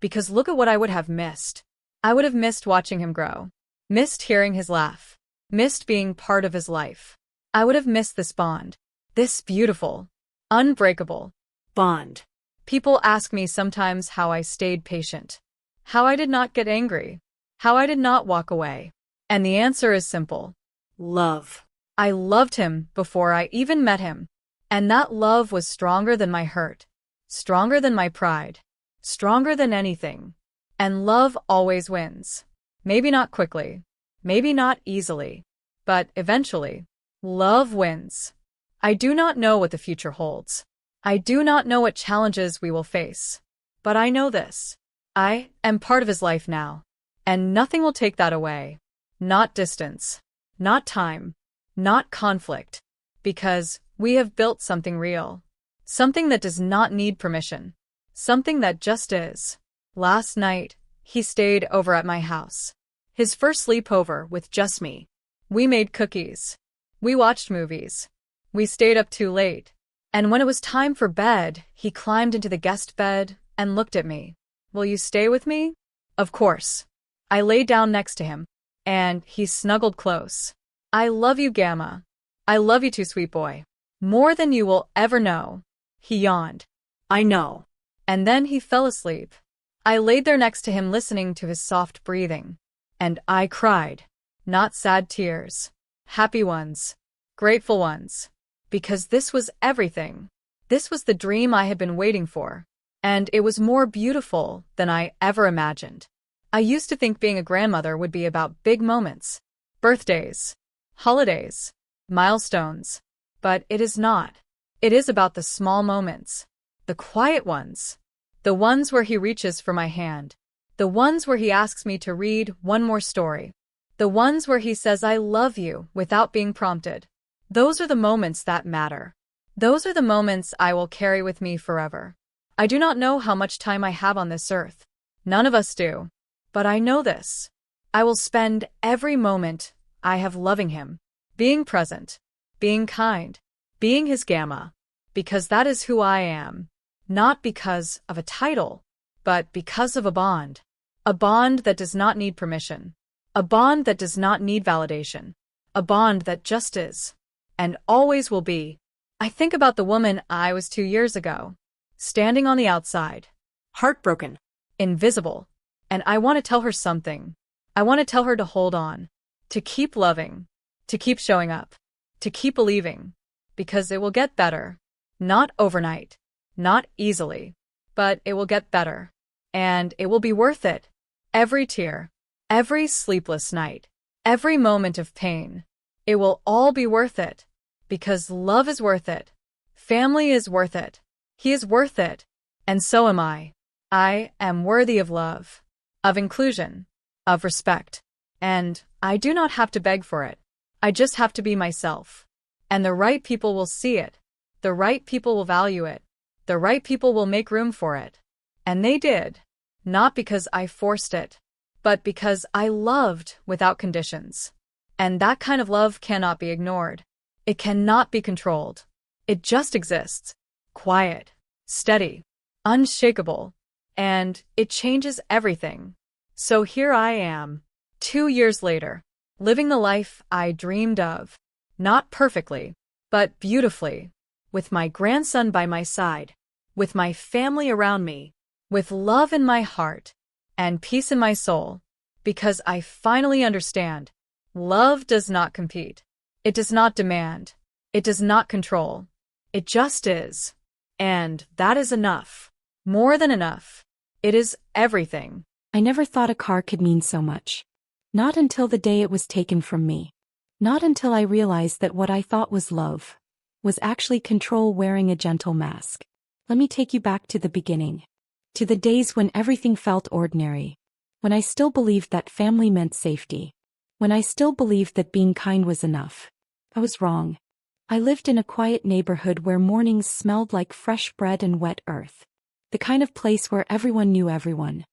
Because look at what I would have missed. I would have missed watching him grow. Missed hearing his laugh. Missed being part of his life. I would have missed this bond. This beautiful, unbreakable bond. People ask me sometimes how I stayed patient. How I did not get angry. How I did not walk away. And the answer is simple. Love. I loved him before I even met him. And that love was stronger than my hurt. Stronger than my pride. Stronger than anything. And love always wins. Maybe not quickly. Maybe not easily. But eventually, love wins. I do not know what the future holds. I do not know what challenges we will face. But I know this. I am part of his life now. And nothing will take that away. Not distance. Not time. Not conflict. Because we have built something real. Something that does not need permission. Something that just is. Last night, he stayed over at my house. His first sleepover with just me. We made cookies. We watched movies. We stayed up too late. And when it was time for bed, he climbed into the guest bed and looked at me. Will you stay with me? Of course. I lay down next to him. And he snuggled close. I love you, Gamma. I love you too, sweet boy. More than you will ever know. He yawned. I know. And then he fell asleep. I laid there next to him listening to his soft breathing. And I cried. Not sad tears. Happy ones. Grateful ones. Because this was everything. This was the dream I had been waiting for. And it was more beautiful than I ever imagined. I used to think being a grandmother would be about big moments. Birthdays. Holidays. Milestones. But it is not. It is about the small moments. The quiet ones. The ones where he reaches for my hand. The ones where he asks me to read one more story. The ones where he says I love you without being prompted. Those are the moments that matter. Those are the moments I will carry with me forever. I do not know how much time I have on this earth. None of us do. But I know this. I will spend every moment I have loving him, being present, being kind, being his gamma, because that is who I am. Not because of a title, but because of a bond. A bond that does not need permission. A bond that does not need validation. A bond that just is. And always will be. I think about the woman I was 2 years ago. Standing on the outside. Heartbroken. Invisible. And I want to tell her something. I want to tell her to hold on. To keep loving. To keep showing up. To keep believing. Because it will get better. Not overnight. Not easily. But it will get better. And it will be worth it. Every tear. Every sleepless night. Every moment of pain. It will all be worth it. Because love is worth it. Family is worth it. He is worth it. And so am I. I am worthy of love. Of inclusion. Of respect. And I do not have to beg for it. I just have to be myself. And the right people will see it. The right people will value it. The right people will make room for it. And they did. Not because I forced it, but because I loved without conditions. And that kind of love cannot be ignored. It cannot be controlled. It just exists. Quiet, steady, unshakable. And it changes everything. So here I am, 2 years later, living the life I dreamed of. Not perfectly, but beautifully. With my grandson by my side. With my family around me. With love in my heart. And peace in my soul. Because I finally understand. Love does not compete. It does not demand. It does not control. It just is. And that is enough. More than enough. It is everything. I never thought a car could mean so much. Not until the day it was taken from me. Not until I realized that what I thought was love was actually control wearing a gentle mask. Let me take you back to the beginning. To the days when everything felt ordinary. When I still believed that family meant safety. When I still believed that being kind was enough. I was wrong. I lived in a quiet neighborhood where mornings smelled like fresh bread and wet earth. The kind of place where everyone knew everyone.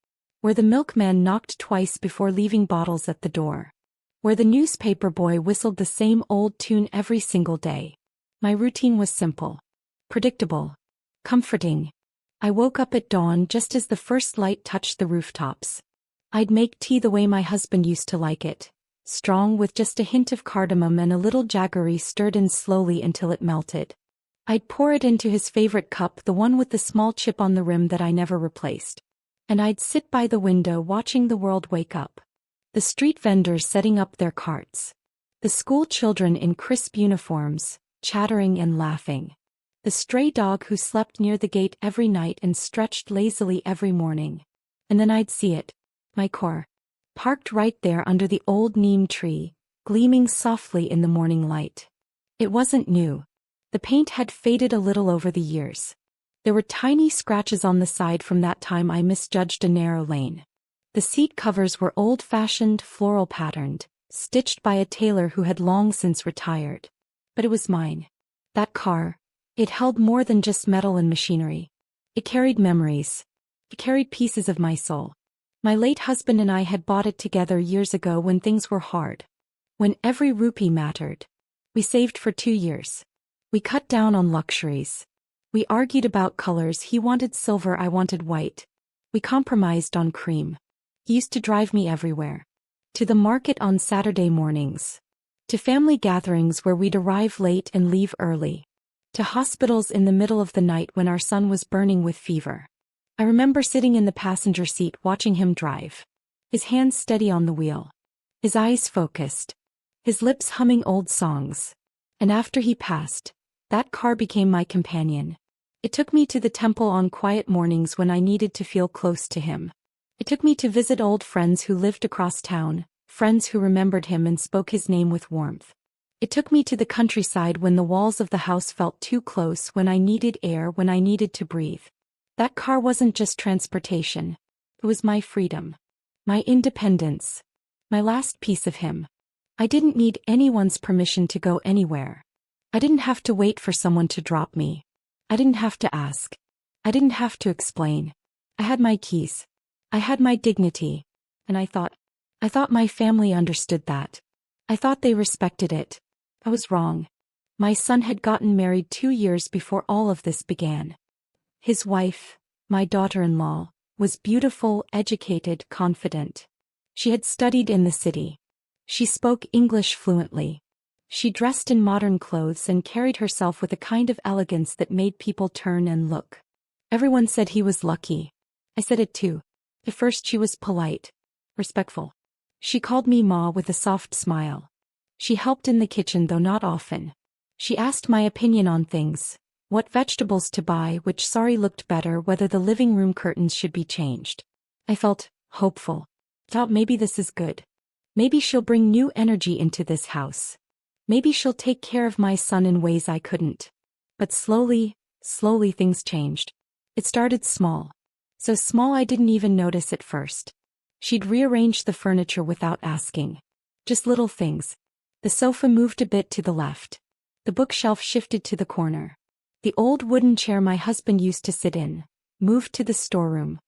Where the milkman knocked twice before leaving bottles at the door. Where the newspaper boy whistled the same old tune every single day. My routine was simple. Predictable. Comforting. I woke up at dawn just as the first light touched the rooftops. I'd make tea the way my husband used to like it. Strong with just a hint of cardamom and a little jaggery stirred in slowly until it melted. I'd pour it into his favorite cup, the one with the small chip on the rim that I never replaced. And I'd sit by the window watching the world wake up. The street vendors setting up their carts. The school children in crisp uniforms, chattering and laughing. The stray dog who slept near the gate every night and stretched lazily every morning. And then I'd see it, my car, parked right there under the old neem tree, gleaming softly in the morning light. It wasn't new. The paint had faded a little over the years. There were tiny scratches on the side from that time I misjudged a narrow lane. The seat covers were old-fashioned, floral patterned, stitched by a tailor who had long since retired. But it was mine. That car. It held more than just metal and machinery. It carried memories. It carried pieces of my soul. My late husband and I had bought it together years ago when things were hard. When every rupee mattered. We saved for 2 years. We cut down on luxuries. We argued about colors. He wanted silver, I wanted white. We compromised on cream. He used to drive me everywhere. To the market on Saturday mornings. To family gatherings where we'd arrive late and leave early. To hospitals in the middle of the night when our son was burning with fever. I remember sitting in the passenger seat watching him drive. His hands steady on the wheel. His eyes focused. His lips humming old songs. And after he passed, that car became my companion. It took me to the temple on quiet mornings when I needed to feel close to him. It took me to visit old friends who lived across town, friends who remembered him and spoke his name with warmth. It took me to the countryside when the walls of the house felt too close, when I needed air, when I needed to breathe. That car wasn't just transportation. It was my freedom. My independence. My last piece of him. I didn't need anyone's permission to go anywhere. I didn't have to wait for someone to drop me. I didn't have to ask. I didn't have to explain. I had my keys. I had my dignity. And I thought my family understood that. I thought they respected it. I was wrong. My son had gotten married 2 years before all of this began. His wife, my daughter-in-law, was beautiful, educated, confident. She had studied in the city. She spoke English fluently. She dressed in modern clothes and carried herself with a kind of elegance that made people turn and look. Everyone said he was lucky. I said it too. At first she was polite, respectful. She called me Ma with a soft smile. She helped in the kitchen, though not often. She asked my opinion on things, what vegetables to buy, which sari looked better, whether the living room curtains should be changed. I felt hopeful. Thought maybe this is good. Maybe she'll bring new energy into this house. Maybe she'll take care of my son in ways I couldn't. But slowly things changed. It started small. So small I didn't even notice at first. She'd rearranged the furniture without asking. Just little things. The sofa moved a bit to the left. The bookshelf shifted to the corner. The old wooden chair my husband used to sit in moved to the storeroom.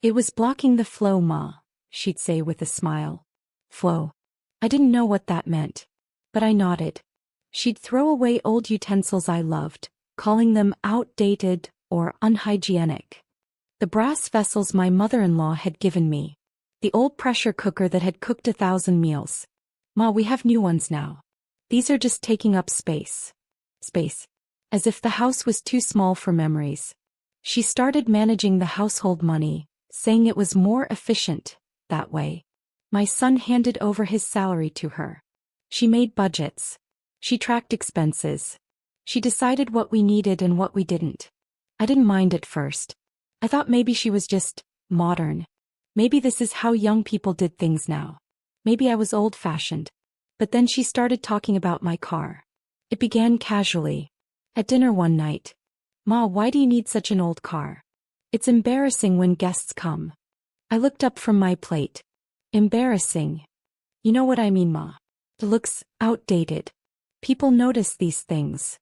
It was blocking the flow, Ma, she'd say with a smile. Flow. I didn't know what that meant. But I nodded. She'd throw away old utensils I loved, calling them outdated or unhygienic. The brass vessels my mother-in-law had given me. The old pressure cooker that had cooked 1,000 meals. Ma, we have new ones now. These are just taking up space. Space. As if the house was too small for memories. She started managing the household money, saying it was more efficient that way. My son handed over his salary to her. She made budgets. She tracked expenses. She decided what we needed and what we didn't. I didn't mind at first. I thought maybe she was just modern. Maybe this is how young people did things now. Maybe I was old-fashioned. But then she started talking about my car. It began casually. At dinner one night. Ma, why do you need such an old car? It's embarrassing when guests come. I looked up from my plate. Embarrassing. You know what I mean, Ma. It looks outdated. People notice these things.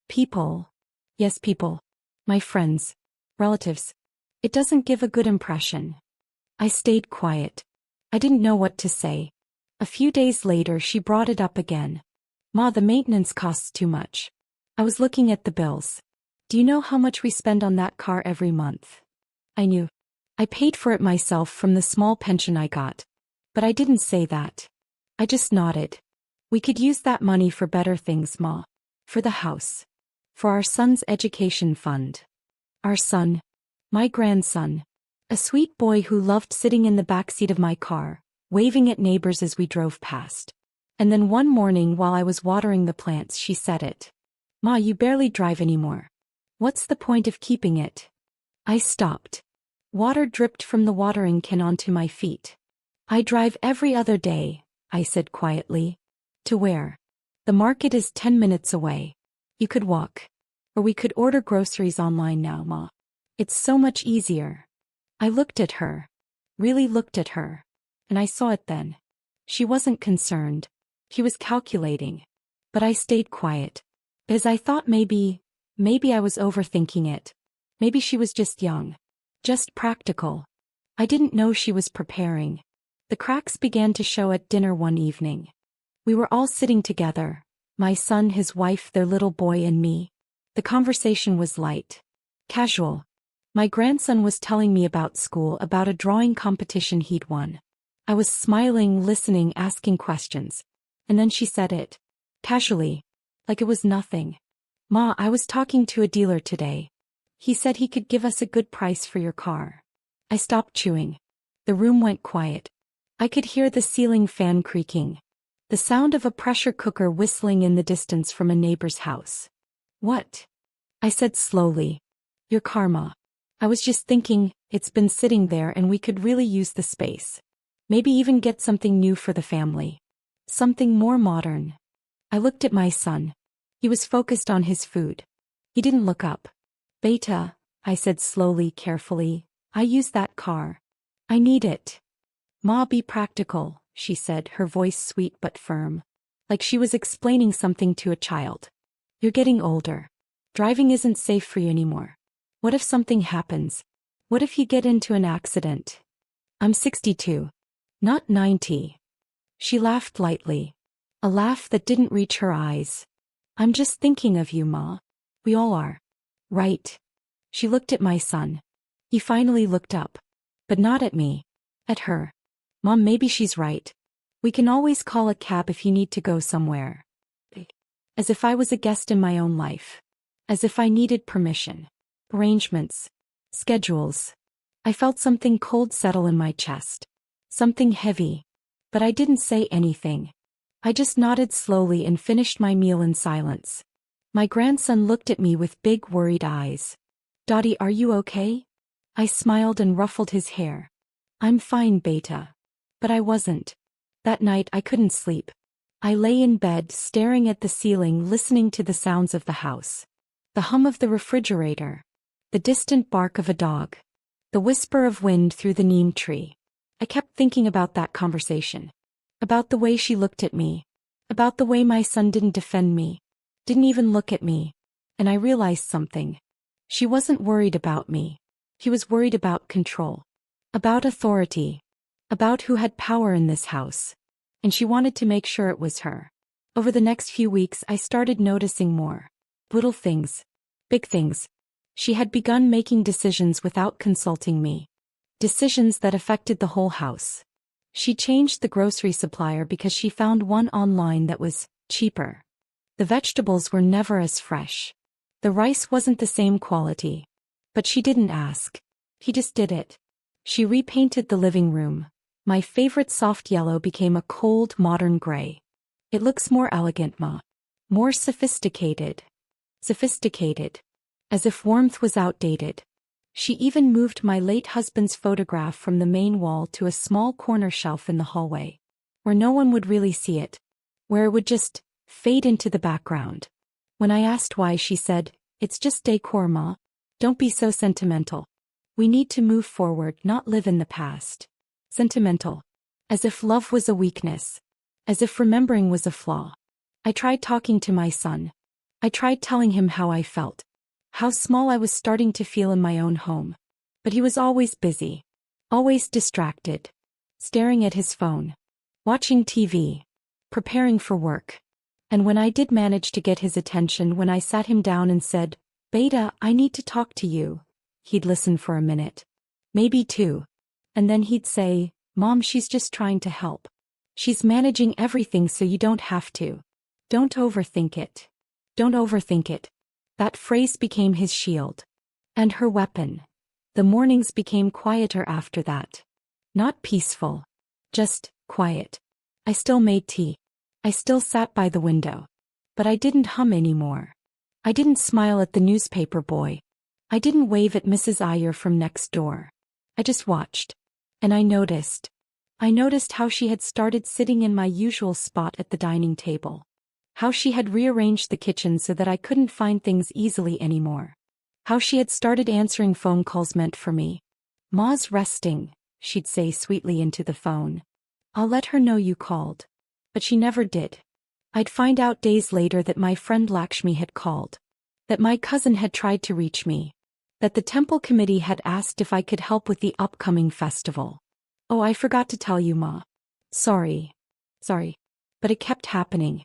People. Yes, people. My friends. Relatives. It doesn't give a good impression. I stayed quiet. I didn't know what to say. A few days later she brought it up again. Ma, the maintenance costs too much. I was looking at the bills. Do you know how much we spend on that car every month? I knew. I paid for it myself from the small pension I got. But I didn't say that. I just nodded. We could use that money for better things, Ma. For the house. For our son's education fund. Our son. My grandson. A sweet boy who loved sitting in the backseat of my car, waving at neighbors as we drove past. And then one morning while I was watering the plants she said it. Ma, you barely drive anymore. What's the point of keeping it? I stopped. Water dripped from the watering can onto my feet. I drive every other day, I said quietly. To where? The market is 10 minutes away. You could walk. Or we could order groceries online now, Ma. It's so much easier. I looked at her. Really looked at her. And I saw it then. She wasn't concerned. She was calculating. But I stayed quiet. Because I thought maybe I was overthinking it. Maybe she was just young. Just practical. I didn't know she was preparing. The cracks began to show at dinner one evening. We were all sitting together. My son, his wife, their little boy, and me. The conversation was light. Casual. My grandson was telling me about school, about a drawing competition he'd won. I was smiling, listening, asking questions. And then she said it. Casually. Like it was nothing. Ma, I was talking to a dealer today. He said he could give us a good price for your car. I stopped chewing. The room went quiet. I could hear the ceiling fan creaking. The sound of a pressure cooker whistling in the distance from a neighbor's house. What? I said slowly. Your car, Ma. I was just thinking, it's been sitting there and we could really use the space. Maybe even get something new for the family. Something more modern. I looked at my son. He was focused on his food. He didn't look up. Beta, I said slowly, carefully, I use that car. I need it. Ma, be practical, she said, her voice sweet but firm. Like she was explaining something to a child. You're getting older. Driving isn't safe for you anymore. What if something happens? What if you get into an accident? I'm 62. Not 90. She laughed lightly. A laugh that didn't reach her eyes. I'm just thinking of you, Ma. We all are. Right. She looked at my son. He finally looked up. But not at me. At her. Mom, maybe she's right. We can always call a cab if you need to go somewhere. As if I was a guest in my own life. As if I needed permission. Arrangements. Schedules. I felt something cold settle in my chest. Something heavy. But I didn't say anything. I just nodded slowly and finished my meal in silence. My grandson looked at me with big worried eyes. Dottie, are you okay? I smiled and ruffled his hair. I'm fine, beta. But I wasn't. That night I couldn't sleep. I lay in bed staring at the ceiling, listening to the sounds of the house. The hum of the refrigerator. The distant bark of a dog. The whisper of wind through the neem tree. I kept thinking about that conversation. About the way she looked at me. About the way my son didn't defend me. Didn't even look at me. And I realized something. She wasn't worried about me. He was worried about control. About authority. About who had power in this house. And she wanted to make sure it was her. Over the next few weeks I started noticing more. Little things. Big things. She had begun making decisions without consulting me. Decisions that affected the whole house. She changed the grocery supplier because she found one online that was cheaper. The vegetables were never as fresh. The rice wasn't the same quality. But she didn't ask. He just did it. She repainted the living room. My favorite soft yellow became a cold, modern gray. It looks more elegant, Ma. More sophisticated. Sophisticated. As if warmth was outdated. She even moved my late husband's photograph from the main wall to a small corner shelf in the hallway. Where no one would really see it. Where it would just fade into the background. When I asked why, she said, "It's just decor, Ma. Don't be so sentimental. We need to move forward, not live in the past." Sentimental. As if love was a weakness. As if remembering was a flaw. I tried talking to my son. I tried telling him how I felt. How small I was starting to feel in my own home. But he was always busy. Always distracted. Staring at his phone. Watching TV. Preparing for work. And when I did manage to get his attention, when I sat him down and said, "Beta, I need to talk to you," he'd listen for a minute. Maybe two. And then he'd say, "Mom, she's just trying to help. She's managing everything so you don't have to. Don't overthink it. Don't overthink it." That phrase became his shield. And her weapon. The mornings became quieter after that. Not peaceful. Just quiet. I still made tea. I still sat by the window. But I didn't hum anymore. I didn't smile at the newspaper boy. I didn't wave at Mrs. Iyer from next door. I just watched. And I noticed. I noticed how she had started sitting in my usual spot at the dining table. How she had rearranged the kitchen so that I couldn't find things easily anymore. How she had started answering phone calls meant for me. "Ma's resting," she'd say sweetly into the phone. "I'll let her know you called." But she never did. I'd find out days later that my friend Lakshmi had called. That my cousin had tried to reach me. That the temple committee had asked if I could help with the upcoming festival. "Oh, I forgot to tell you, Ma. Sorry. But it kept happening.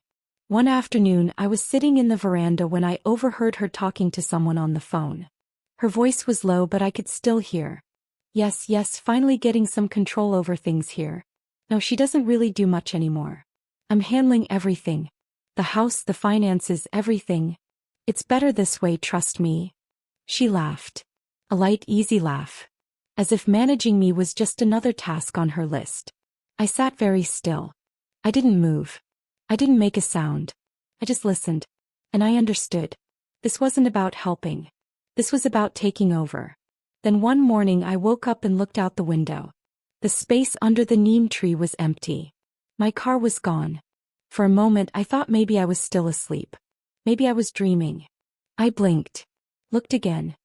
One afternoon I was sitting in the veranda when I overheard her talking to someone on the phone. Her voice was low but I could still hear. Yes, finally getting some control over things here. No, she doesn't really do much anymore. I'm handling everything. The house, the finances, everything. It's better this way, trust me." She laughed. A light, easy laugh. As if managing me was just another task on her list. I sat very still. I didn't move. I didn't make a sound. I just listened. And I understood. This wasn't about helping. This was about taking over. Then one morning I woke up and looked out the window. The space under the neem tree was empty. My car was gone. For a moment I thought maybe I was still asleep. Maybe I was dreaming. I blinked. Looked again.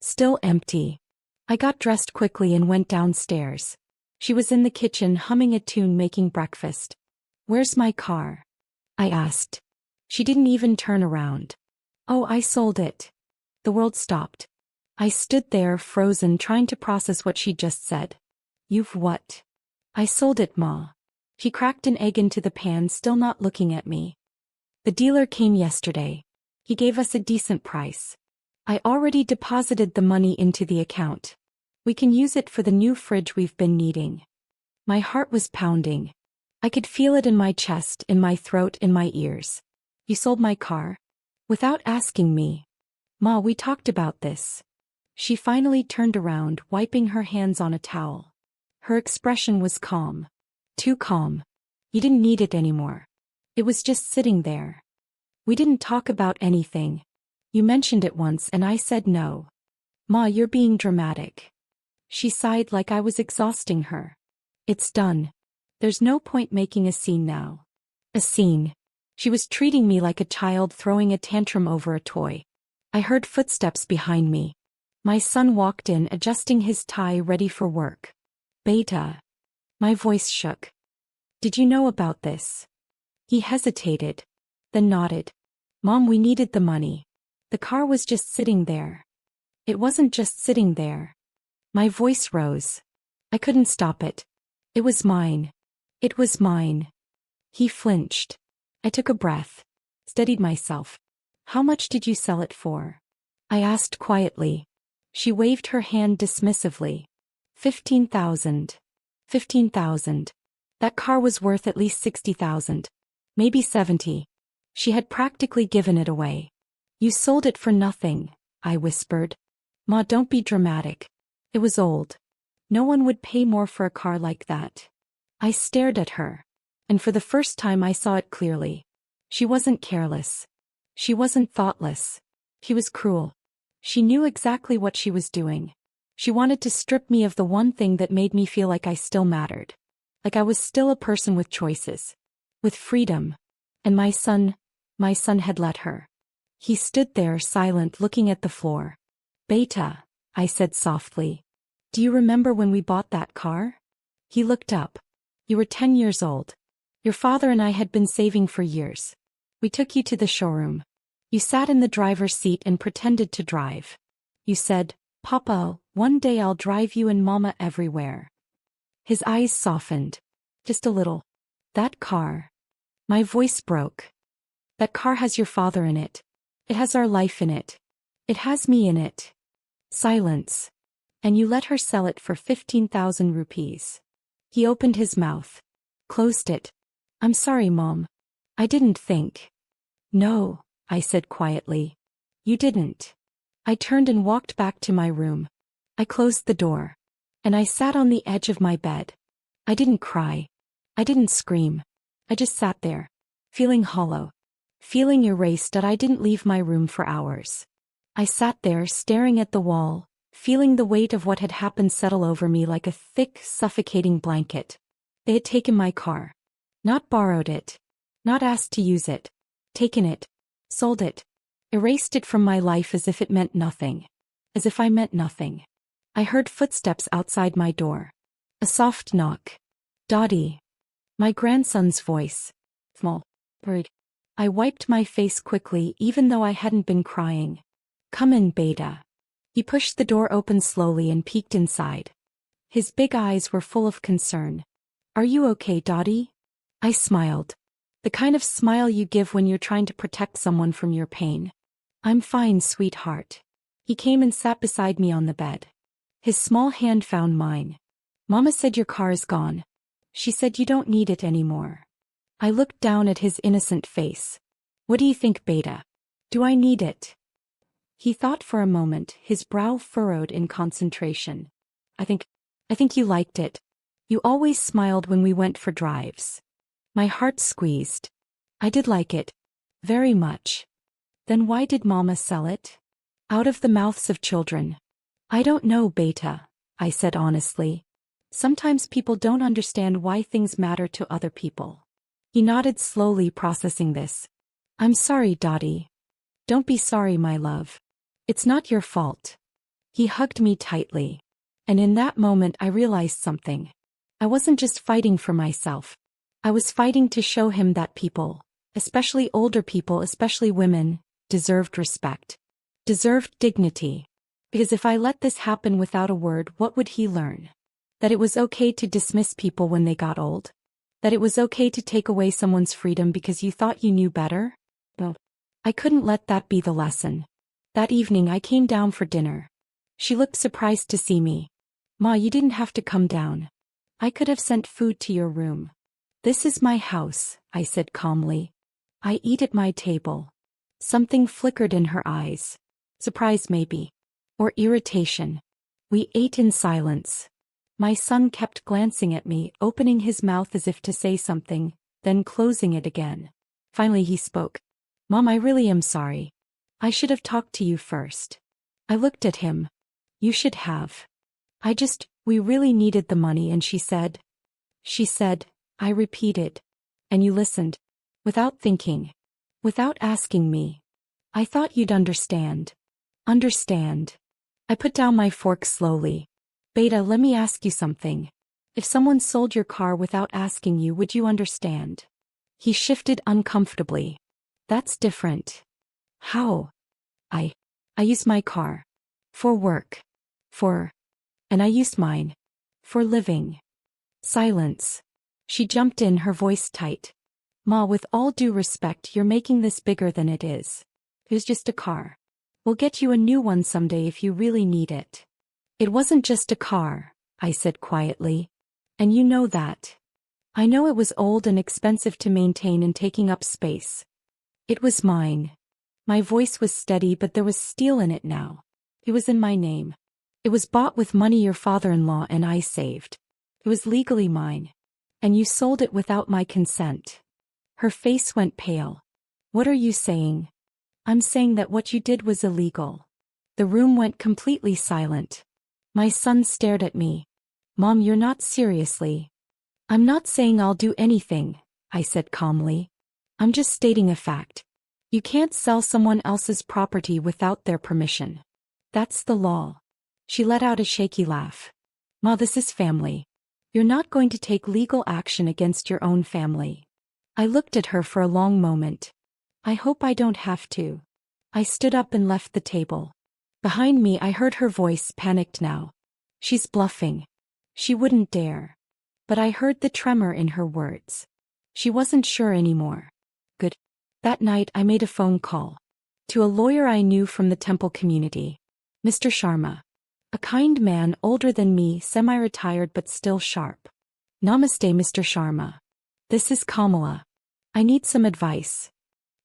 Still empty. I got dressed quickly and went downstairs. She was in the kitchen humming a tune making breakfast. "Where's my car?" I asked. She didn't even turn around. "Oh, I sold it." The world stopped. I stood there frozen trying to process what she'd just said. "You've what?" "I sold it, Ma." She cracked an egg into the pan, still not looking at me. "The dealer came yesterday. He gave us a decent price. I already deposited the money into the account. We can use it for the new fridge we've been needing." My heart was pounding. I could feel it in my chest, in my throat, in my ears. "You sold my car?" "Without asking me." "Ma, we talked about this." She finally turned around, wiping her hands on a towel. Her expression was calm. Too calm. "You didn't need it anymore. It was just sitting there. We didn't talk about anything. You mentioned it once and I said no." "Ma, you're being dramatic." She sighed like I was exhausting her. "It's done. There's no point making a scene now." A scene. She was treating me like a child throwing a tantrum over a toy. I heard footsteps behind me. My son walked in, adjusting his tie, ready for work. "Beta." My voice shook. "Did you know about this?" He hesitated, then nodded. "Mom, we needed the money. The car was just sitting there." "It wasn't just sitting there." My voice rose. I couldn't stop it. "It was mine. It was mine." He flinched. I took a breath, steadied myself. "How much did you sell it for?" I asked quietly. She waved her hand dismissively. 15,000. 15,000. That car was worth at least 60,000. Maybe 70. She had practically given it away. "You sold it for nothing," I whispered. "Ma, don't be dramatic. It was old. No one would pay more for a car like that." I stared at her. And for the first time I saw it clearly. She wasn't careless. She wasn't thoughtless. She was cruel. She knew exactly what she was doing. She wanted to strip me of the one thing that made me feel like I still mattered. Like I was still a person with choices. With freedom. And my son had let her. He stood there silent, looking at the floor. "Beta," I said softly. "Do you remember when we bought that car?" He looked up. "You were 10 years old. Your father and I had been saving for years. We took you to the showroom. You sat in the driver's seat and pretended to drive. You said, 'Papa, one day I'll drive you and Mama everywhere.'" His eyes softened. Just a little. "That car." My voice broke. "That car has your father in it. It has our life in it. It has me in it." Silence. "And you let her sell it for 15,000 rupees. He opened his mouth. Closed it. "I'm sorry, Mom. I didn't think." "No," I said quietly. "You didn't." I turned and walked back to my room. I closed the door. And I sat on the edge of my bed. I didn't cry. I didn't scream. I just sat there, feeling hollow. Feeling erased. That I didn't leave my room for hours. I sat there staring at the wall, feeling the weight of what had happened settle over me like a thick, suffocating blanket. They had taken my car. Not borrowed it. Not asked to use it. Taken it. Sold it. Erased it from my life as if it meant nothing. As if I meant nothing. I heard footsteps outside my door. A soft knock. "Dottie." My grandson's voice. Small. Bird. I wiped my face quickly even though I hadn't been crying. "Come in, Beta." He pushed the door open slowly and peeked inside. His big eyes were full of concern. "Are you okay, Dottie?" I smiled. The kind of smile you give when you're trying to protect someone from your pain. "I'm fine, sweetheart." He came and sat beside me on the bed. His small hand found mine. "Mama said your car is gone. She said you don't need it anymore." I looked down at his innocent face. "What do you think, Beta? Do I need it?" He thought for a moment, his brow furrowed in concentration. I think you liked it. You always smiled when we went for drives." My heart squeezed. I did like it. Very much. Then why did Mama sell it? Out of the mouths of children. "I don't know, Beta," I said honestly. "Sometimes people don't understand why things matter to other people." He nodded slowly, processing this. "I'm sorry, Dottie." "Don't be sorry, my love. It's not your fault." He hugged me tightly. And in that moment I realized something. I wasn't just fighting for myself. I was fighting to show him that people, especially older people, especially women, deserved respect, deserved dignity. Because if I let this happen without a word, what would he learn? That it was okay to dismiss people when they got old? That it was okay to take away someone's freedom because you thought you knew better? No. I couldn't let that be the lesson. That evening I came down for dinner. She looked surprised to see me. Ma, you didn't have to come down. I could have sent food to your room. This is my house, I said calmly. I eat at my table. Something flickered in her eyes. Surprise maybe. Or irritation. We ate in silence. My son kept glancing at me, opening his mouth as if to say something, then closing it again. Finally he spoke. Mom, I really am sorry. I should have talked to you first. I looked at him. You should have. We really needed the money, and she said, I repeated. And you listened. Without thinking. Without asking me. I thought you'd understand. Understand. I put down my fork slowly. Beta, let me ask you something. If someone sold your car without asking you, would you understand? He shifted uncomfortably. That's different. How? I use my car. For work. And I used mine. For living. Silence. She jumped in, her voice tight. Ma, with all due respect, you're making this bigger than it is. It was just a car. We'll get you a new one someday if you really need it. It wasn't just a car, I said quietly. And you know that. I know it was old and expensive to maintain and taking up space. It was mine. My voice was steady, but there was steel in it now. It was in my name. It was bought with money your father-in-law and I saved. It was legally mine. And you sold it without my consent. Her face went pale. What are you saying? I'm saying that what you did was illegal. The room went completely silent. My son stared at me. Mom, you're not seriously. I'm not saying I'll do anything, I said calmly. I'm just stating a fact. You can't sell someone else's property without their permission. That's the law. She let out a shaky laugh. Ma, this is family. You're not going to take legal action against your own family. I looked at her for a long moment. I hope I don't have to. I stood up and left the table. Behind me I heard her voice, panicked now. She's bluffing. She wouldn't dare. But I heard the tremor in her words. She wasn't sure anymore. Good. That night I made a phone call. To a lawyer I knew from the temple community. Mr. Sharma. A kind man, older than me, semi-retired but still sharp. Namaste, Mr. Sharma. This is Kamala. I need some advice.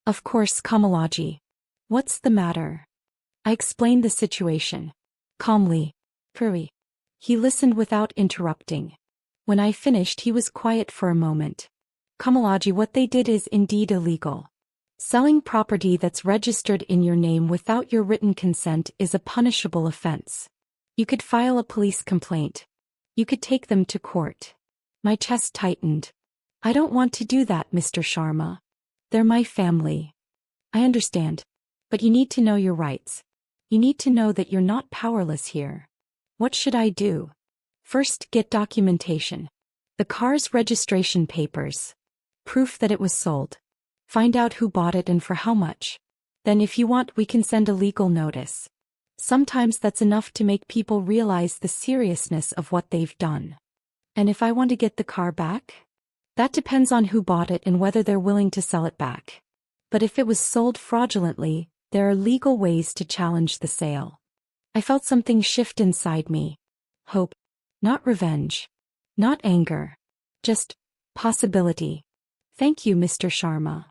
Of course, Kamalaji. What's the matter? I explained the situation. Calmly. Puri. He listened without interrupting. When I finished, he was quiet for a moment. Kamalaji, what they did is indeed illegal. Selling property that's registered in your name without your written consent is a punishable offense. You could file a police complaint. You could take them to court. My chest tightened. I don't want to do that, Mr. Sharma. They're my family. I understand. But you need to know your rights. You need to know that you're not powerless here. What should I do? First, get documentation. The car's registration papers. Proof that it was sold. Find out who bought it and for how much. Then if you want, we can send a legal notice. Sometimes that's enough to make people realize the seriousness of what they've done. And if I want to get the car back? That depends on who bought it and whether they're willing to sell it back. But if it was sold fraudulently, there are legal ways to challenge the sale. I felt something shift inside me. Hope. Not revenge. Not anger. Just possibility. Thank you, Mr. Sharma.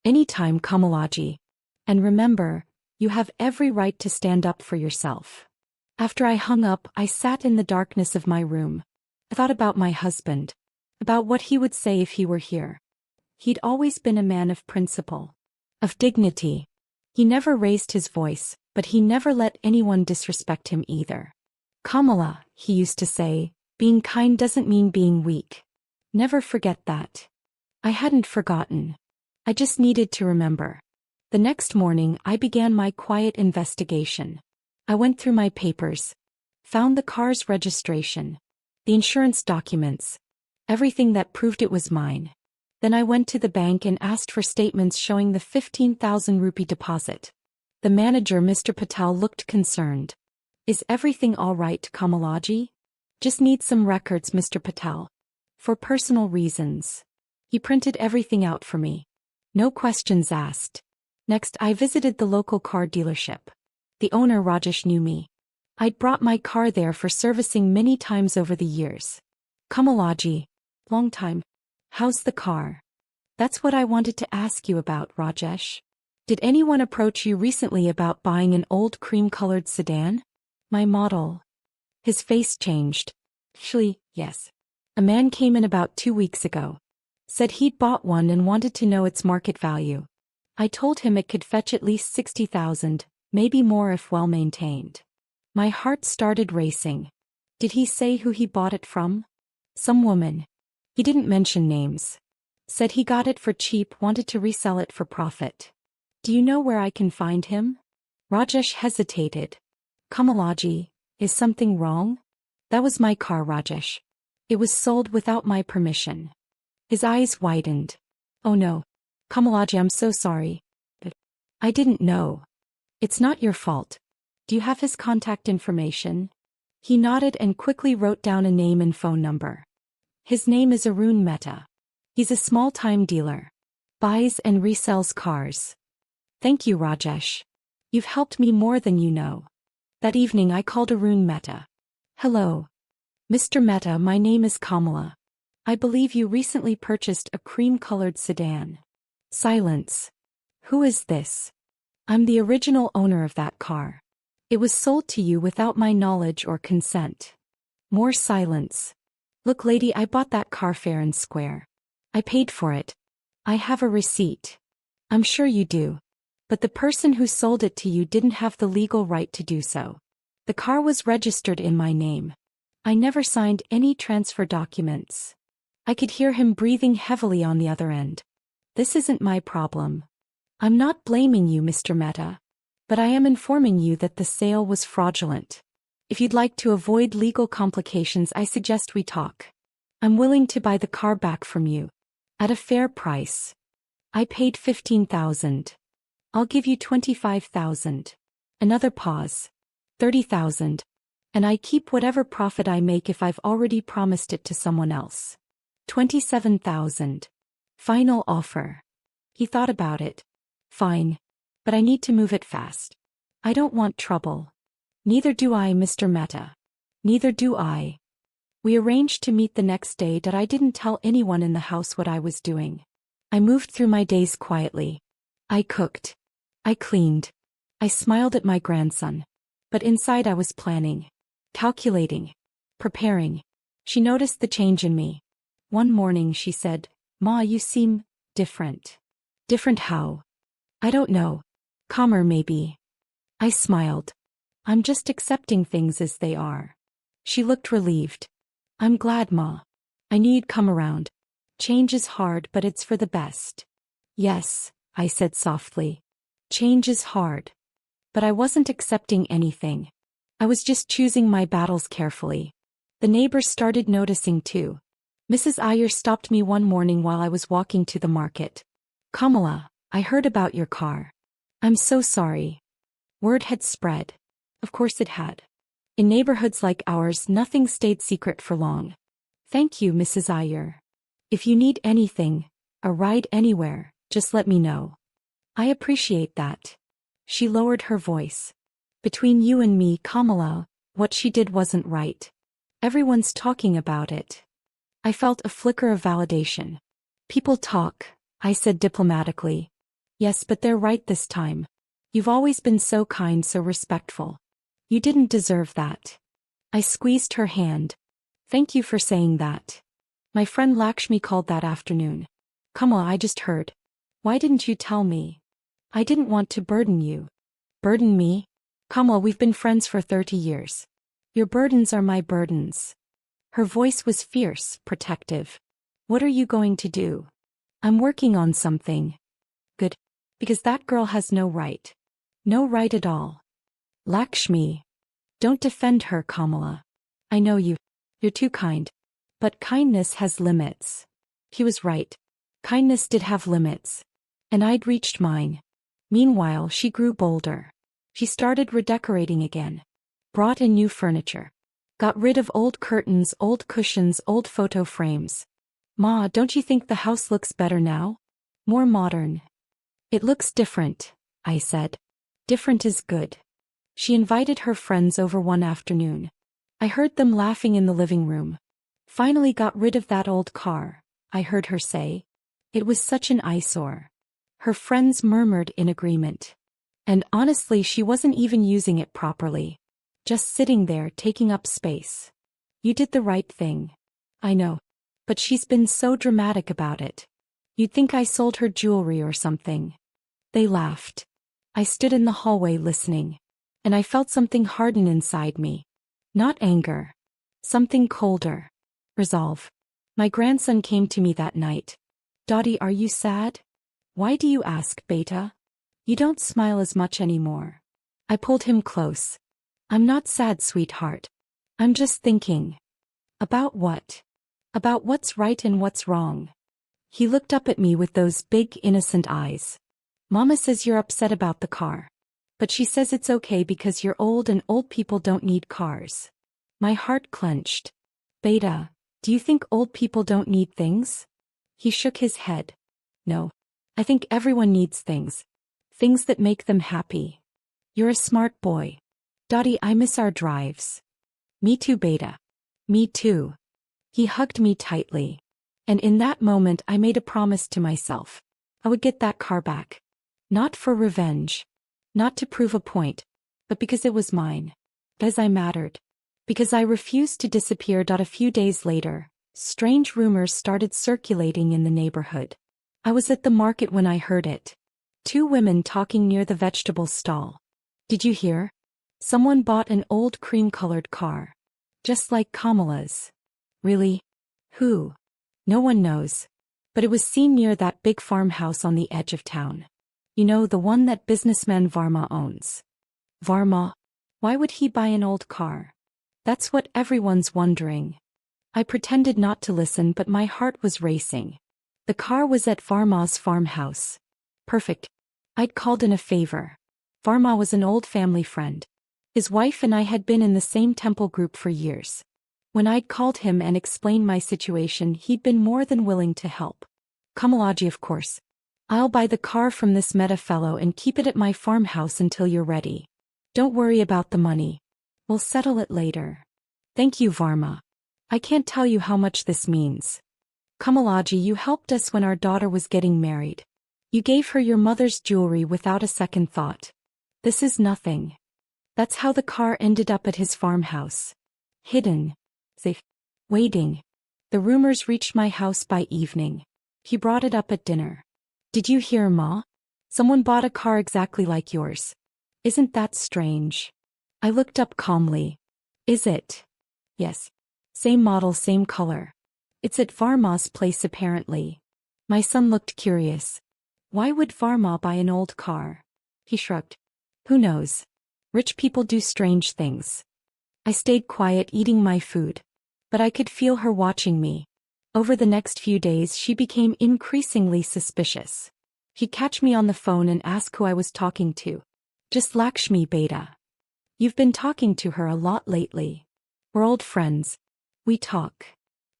Anytime, Kamalaji. And remember, you have every right to stand up for yourself. After I hung up, I sat in the darkness of my room. I thought about my husband. About what he would say if he were here. He'd always been a man of principle. Of dignity. He never raised his voice, but he never let anyone disrespect him either. Kamala, he used to say, being kind doesn't mean being weak. Never forget that. I hadn't forgotten. I just needed to remember. The next morning, I began my quiet investigation. I went through my papers. Found the car's registration. The insurance documents. Everything that proved it was mine. Then I went to the bank and asked for statements showing the 15,000 rupee deposit. The manager, Mr. Patel, looked concerned. Is everything all right, Kamalaji? Just need some records, Mr. Patel. For personal reasons. He printed everything out for me. No questions asked. Next, I visited the local car dealership. The owner, Rajesh, knew me. I'd brought my car there for servicing many times over the years. Kamalaji. Long time. How's the car? That's what I wanted to ask you about, Rajesh. Did anyone approach you recently about buying an old cream-colored sedan? My model. His face changed. Actually, yes. A man came in about 2 weeks ago. Said he'd bought one and wanted to know its market value. I told him it could fetch at least 60,000, maybe more if well maintained. My heart started racing. Did he say who he bought it from? Some woman. He didn't mention names. Said he got it for cheap, wanted to resell it for profit. Do you know where I can find him? Rajesh hesitated. Kamalaji, is something wrong? That was my car, Rajesh. It was sold without my permission. His eyes widened. Oh no. Kamalaji, I'm so sorry. But I didn't know. It's not your fault. Do you have his contact information? He nodded and quickly wrote down a name and phone number. His name is Arun Mehta. He's a small-time dealer. Buys and resells cars. Thank you, Rajesh. You've helped me more than you know. That evening I called Arun Mehta. Hello. Mr. Mehta, my name is Kamala. I believe you recently purchased a cream-colored sedan. Silence. Who is this? I'm the original owner of that car. It was sold to you without my knowledge or consent. More silence. Look, lady, I bought that car fair and square. I paid for it. I have a receipt. I'm sure you do. But the person who sold it to you didn't have the legal right to do so. The car was registered in my name. I never signed any transfer documents. I could hear him breathing heavily on the other end. This isn't my problem. I'm not blaming you, Mr. Mehta. But I am informing you that the sale was fraudulent. If you'd like to avoid legal complications, I suggest we talk. I'm willing to buy the car back from you. At a fair price. I paid 15,000. I'll give you 25,000. Another pause. 30,000. And I keep whatever profit I make if I've already promised it to someone else. 27,000. Final offer. He thought about it. Fine. But I need to move it fast. I don't want trouble. Neither do I, Mr. Mehta. Neither do I. We arranged to meet the next day, but I didn't tell anyone in the house what I was doing. I moved through my days quietly. I cooked. I cleaned. I smiled at my grandson. But inside I was planning. Calculating. Preparing. She noticed the change in me. One morning she said, "Ma, you seem different." Different how? I don't know. Calmer maybe. I smiled. I'm just accepting things as they are. She looked relieved. I'm glad, Ma. I knew you'd come around. Change is hard, but it's for the best. Yes, I said softly. Change is hard. But I wasn't accepting anything. I was just choosing my battles carefully. The neighbors started noticing too. Mrs. Iyer stopped me one morning while I was walking to the market. Kamala, I heard about your car. I'm so sorry. Word had spread. Of course it had. In neighborhoods like ours, nothing stayed secret for long. Thank you, Mrs. Iyer. If you need anything, a ride anywhere, just let me know. I appreciate that. She lowered her voice. Between you and me, Kamala, what she did wasn't right. Everyone's talking about it. I felt a flicker of validation. People talk, I said diplomatically. Yes, but they're right this time. You've always been so kind, so respectful. You didn't deserve that. I squeezed her hand. Thank you for saying that. My friend Lakshmi called that afternoon. Kamala, I just heard. Why didn't you tell me? I didn't want to burden you. Burden me? Kamala, we've been friends for 30 years. Your burdens are my burdens. Her voice was fierce, protective. What are you going to do? I'm working on something. Good. Because that girl has no right. No right at all. Lakshmi. Don't defend her, Kamala. I know you. You're too kind. But kindness has limits. He was right. Kindness did have limits. And I'd reached mine. Meanwhile, she grew bolder. She started redecorating again. Brought in new furniture. Got rid of old curtains, old cushions, old photo frames. Ma, don't you think the house looks better now? More modern. It looks different, I said. Different is good. She invited her friends over one afternoon. I heard them laughing in the living room. Finally got rid of that old car, I heard her say. It was such an eyesore. Her friends murmured in agreement. And honestly, she wasn't even using it properly. Just sitting there taking up space. You did the right thing. I know. But she's been so dramatic about it. You'd think I sold her jewelry or something. They laughed. I stood in the hallway listening. And I felt something harden inside me. Not anger. Something colder. Resolve. My grandson came to me that night. Dottie, are you sad? Why do you ask, Beta? You don't smile as much anymore. I pulled him close. I'm not sad, sweetheart. I'm just thinking. About what? About what's right and what's wrong. He looked up at me with those big innocent eyes. Mama says you're upset about the car. But she says it's okay because you're old and old people don't need cars. My heart clenched. Beta, do you think old people don't need things? He shook his head. No. I think everyone needs things. Things that make them happy. You're a smart boy. Dottie, I miss our drives. Me too, Beta. Me too. He hugged me tightly. And in that moment I made a promise to myself. I would get that car back. Not for revenge. Not to prove a point. But because it was mine. Because I mattered. Because I refused to disappear. A few days later, strange rumors started circulating in the neighborhood. I was at the market when I heard it. Two women talking near the vegetable stall. Did you hear? Someone bought an old cream-colored car. Just like Kamala's. Really? Who? No one knows. But it was seen near that big farmhouse on the edge of town. You know, the one that businessman Varma owns. Varma? Why would he buy an old car? That's what everyone's wondering. I pretended not to listen, but my heart was racing. The car was at Varma's farmhouse. Perfect. I'd called in a favor. Varma was an old family friend. His wife and I had been in the same temple group for years. When I'd called him and explained my situation, he'd been more than willing to help. Kamalaji, of course. I'll buy the car from this meta fellow and keep it at my farmhouse until you're ready. Don't worry about the money. We'll settle it later. Thank you, Varma. I can't tell you how much this means. Kamalaji, you helped us when our daughter was getting married. You gave her your mother's jewelry without a second thought. This is nothing. That's how the car ended up at his farmhouse. Hidden. Safe. Waiting. The rumors reached my house by evening. He brought it up at dinner. Did you hear, Ma? Someone bought a car exactly like yours. Isn't that strange? I looked up calmly. Is it? Yes. Same model, same color. It's at Varma's place apparently. My son looked curious. Why would Varma buy an old car? He shrugged. Who knows? Rich people do strange things. I stayed quiet eating my food. But I could feel her watching me. Over the next few days she became increasingly suspicious. She'd catch me on the phone and ask who I was talking to. Just Lakshmi, Beta. You've been talking to her a lot lately. We're old friends. We talk.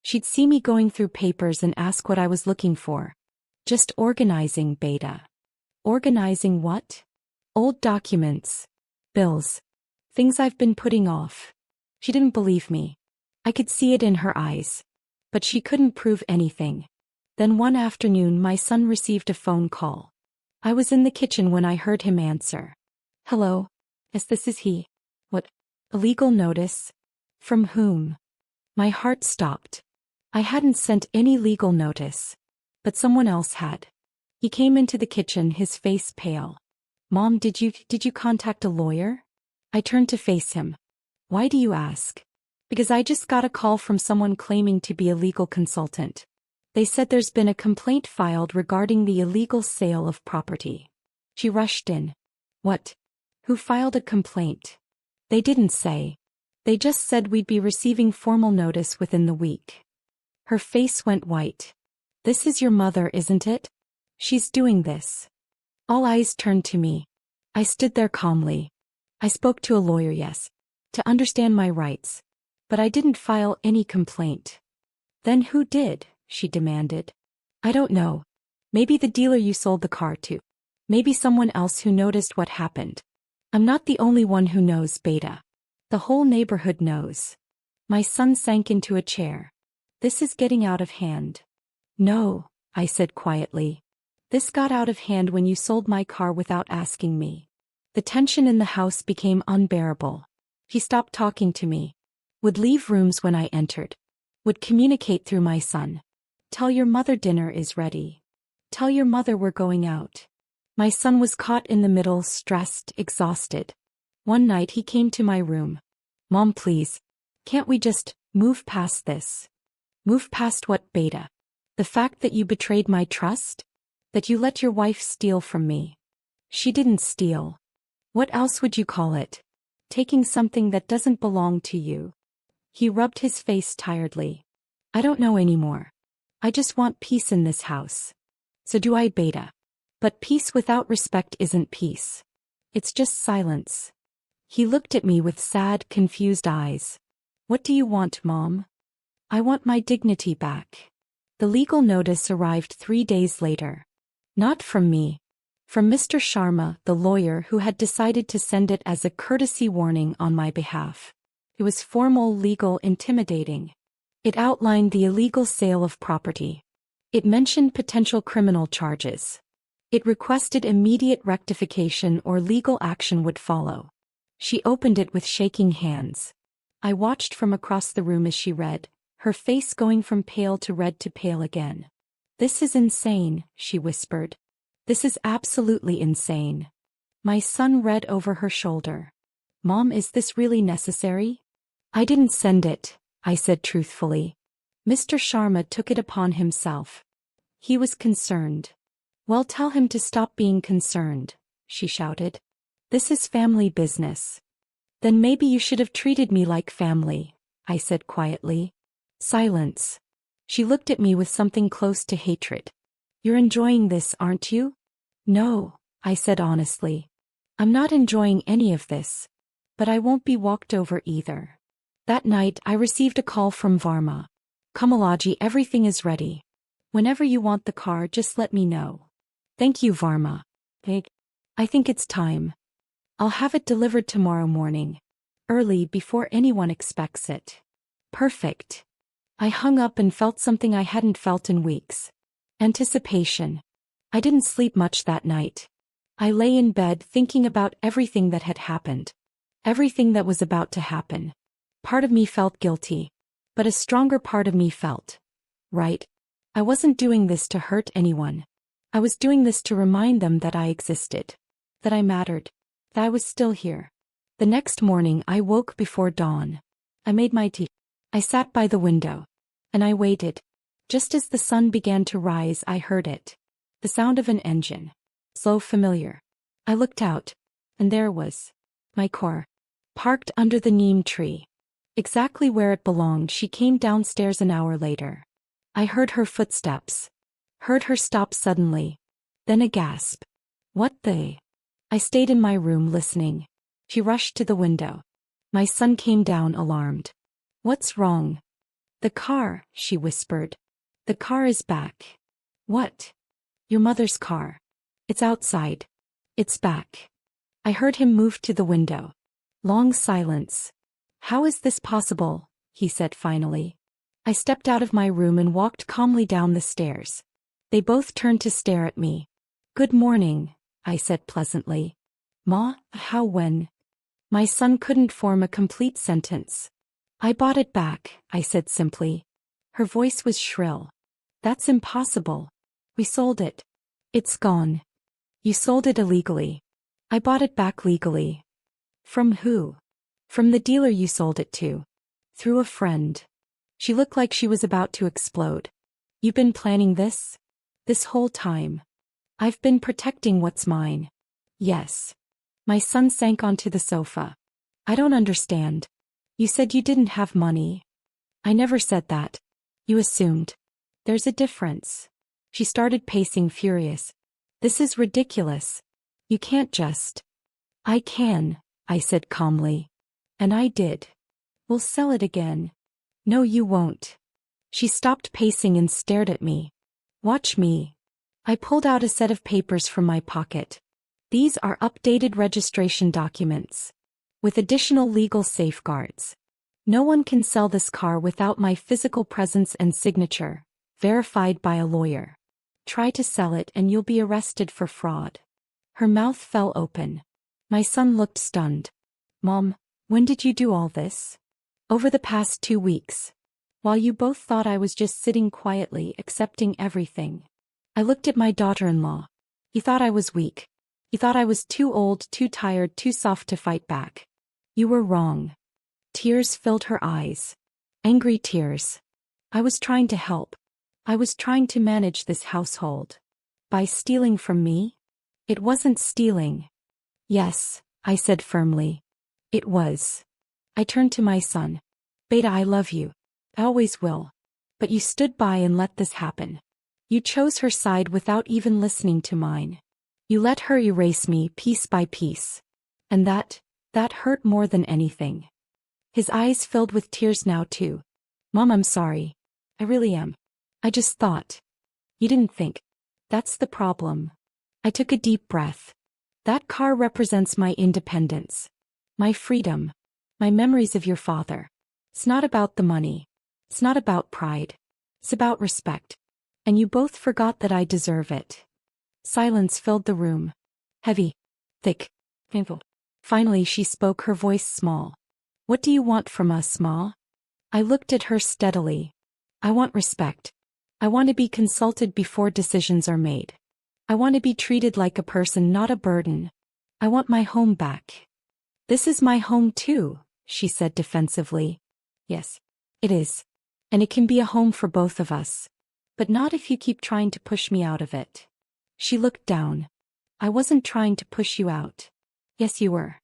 She'd see me going through papers and ask what I was looking for. Just organizing, Beta. Organizing what? Old documents. Bills. Things I've been putting off. She didn't believe me. I could see it in her eyes. But she couldn't prove anything. Then one afternoon my son received a phone call. I was in the kitchen when I heard him answer. Hello? Yes, this is he. What? A legal notice? From whom? My heart stopped. I hadn't sent any legal notice. But someone else had. He came into the kitchen, his face pale. Mom, did you contact a lawyer? I turned to face him. Why do you ask? Because I just got a call from someone claiming to be a legal consultant. They said there's been a complaint filed regarding the illegal sale of property. She rushed in. What? Who filed a complaint? They didn't say. They just said we'd be receiving formal notice within the week. Her face went white. This is your mother, isn't it? She's doing this. All eyes turned to me. I stood there calmly. I spoke to a lawyer, yes, to understand my rights. But I didn't file any complaint. Then who did? She demanded. I don't know. Maybe the dealer you sold the car to. Maybe someone else who noticed what happened. I'm not the only one who knows, Beta. The whole neighborhood knows. My son sank into a chair. This is getting out of hand. No, I said quietly. This got out of hand when you sold my car without asking me. The tension in the house became unbearable. He stopped talking to me. Would leave rooms when I entered. Would communicate through my son. Tell your mother dinner is ready. Tell your mother we're going out. My son was caught in the middle, stressed, exhausted. One night he came to my room. Mom, please. Can't we just move past this? Move past what, Beta? The fact that you betrayed my trust? That you let your wife steal from me? She didn't steal. What else would you call it? Taking something that doesn't belong to you. He rubbed his face tiredly. I don't know anymore. I just want peace in this house. So do I, Beta. But peace without respect isn't peace. It's just silence. He looked at me with sad, confused eyes. What do you want, Mom? I want my dignity back. The legal notice arrived 3 days later. Not from me. From Mr. Sharma, the lawyer who had decided to send it as a courtesy warning on my behalf. It was formal, legal, intimidating. It outlined the illegal sale of property. It mentioned potential criminal charges. It requested immediate rectification or legal action would follow. She opened it with shaking hands. I watched from across the room as she read, her face going from pale to red to pale again. This is insane, she whispered. This is absolutely insane. My son read over her shoulder. Mom, is this really necessary? I didn't send it, I said truthfully. Mr. Sharma took it upon himself. He was concerned. Well, tell him to stop being concerned, she shouted. This is family business. Then maybe you should have treated me like family, I said quietly. Silence. She looked at me with something close to hatred. You're enjoying this, aren't you? No, I said honestly. I'm not enjoying any of this. But I won't be walked over either. That night I received a call from Varma. Kamalaji, everything is ready. Whenever you want the car, just let me know. Thank you, Varma. I think it's time. I'll have it delivered tomorrow morning. Early, before anyone expects it. Perfect. I hung up and felt something I hadn't felt in weeks. Anticipation. I didn't sleep much that night. I lay in bed thinking about everything that had happened. Everything that was about to happen. Part of me felt guilty. But a stronger part of me felt right. I wasn't doing this to hurt anyone. I was doing this to remind them that I existed. That I mattered. That I was still here. The next morning I woke before dawn. I made my tea. I sat by the window. And I waited. Just as the sun began to rise, I heard it. The sound of an engine. Slow, familiar. I looked out. And there was my car. Parked under the neem tree. Exactly where it belonged. She came downstairs an hour later. I heard her footsteps. Heard her stop suddenly. Then a gasp. What the? I stayed in my room listening. She rushed to the window. My son came down alarmed. What's wrong? The car, she whispered. The car is back. What? Your mother's car. It's outside. It's back. I heard him move to the window. Long silence. How is this possible? He said finally. I stepped out of my room and walked calmly down the stairs. They both turned to stare at me. Good morning, I said pleasantly. Ma, how, when? My son couldn't form a complete sentence. I bought it back, I said simply. Her voice was shrill. That's impossible. We sold it. It's gone. You sold it illegally. I bought it back legally. From who? From the dealer you sold it to. Through a friend. She looked like she was about to explode. You've been planning this? This whole time. I've been protecting what's mine. Yes. My son sank onto the sofa. I don't understand. You said you didn't have money. I never said that. You assumed. There's a difference. She started pacing, furious. This is ridiculous. You can't just. I can, I said calmly. And I did. We'll sell it again. No, you won't. She stopped pacing and stared at me. Watch me. I pulled out a set of papers from my pocket. These are updated registration documents. With additional legal safeguards. No one can sell this car without my physical presence and signature, verified by a lawyer. Try to sell it and you'll be arrested for fraud. Her mouth fell open. My son looked stunned. Mom, when did you do all this? Over the past 2 weeks. While you both thought I was just sitting quietly accepting everything. I looked at my daughter-in-law. He thought I was weak. He thought I was too old, too tired, too soft to fight back. You were wrong. Tears filled her eyes. Angry tears. I was trying to help. I was trying to manage this household. By stealing from me? It wasn't stealing. Yes, I said firmly. It was. I turned to my son. Beta, I love you. I always will. But you stood by and let this happen. You chose her side without even listening to mine. You let her erase me piece by piece. And that hurt more than anything. His eyes filled with tears now too. Mom, I'm sorry. I really am. I just thought. You didn't think. That's the problem. I took a deep breath. That car represents my independence. My freedom. My memories of your father. It's not about the money. It's not about pride. It's about respect. And you both forgot that I deserve it. Silence filled the room. Heavy. Thick. Painful. Finally she spoke, her voice small. What do you want from us, Ma? I looked at her steadily. I want respect. I want to be consulted before decisions are made. I want to be treated like a person, not a burden. I want my home back. This is my home too, she said defensively. Yes, it is. And it can be a home for both of us. But not if you keep trying to push me out of it. She looked down. I wasn't trying to push you out. Yes, you were.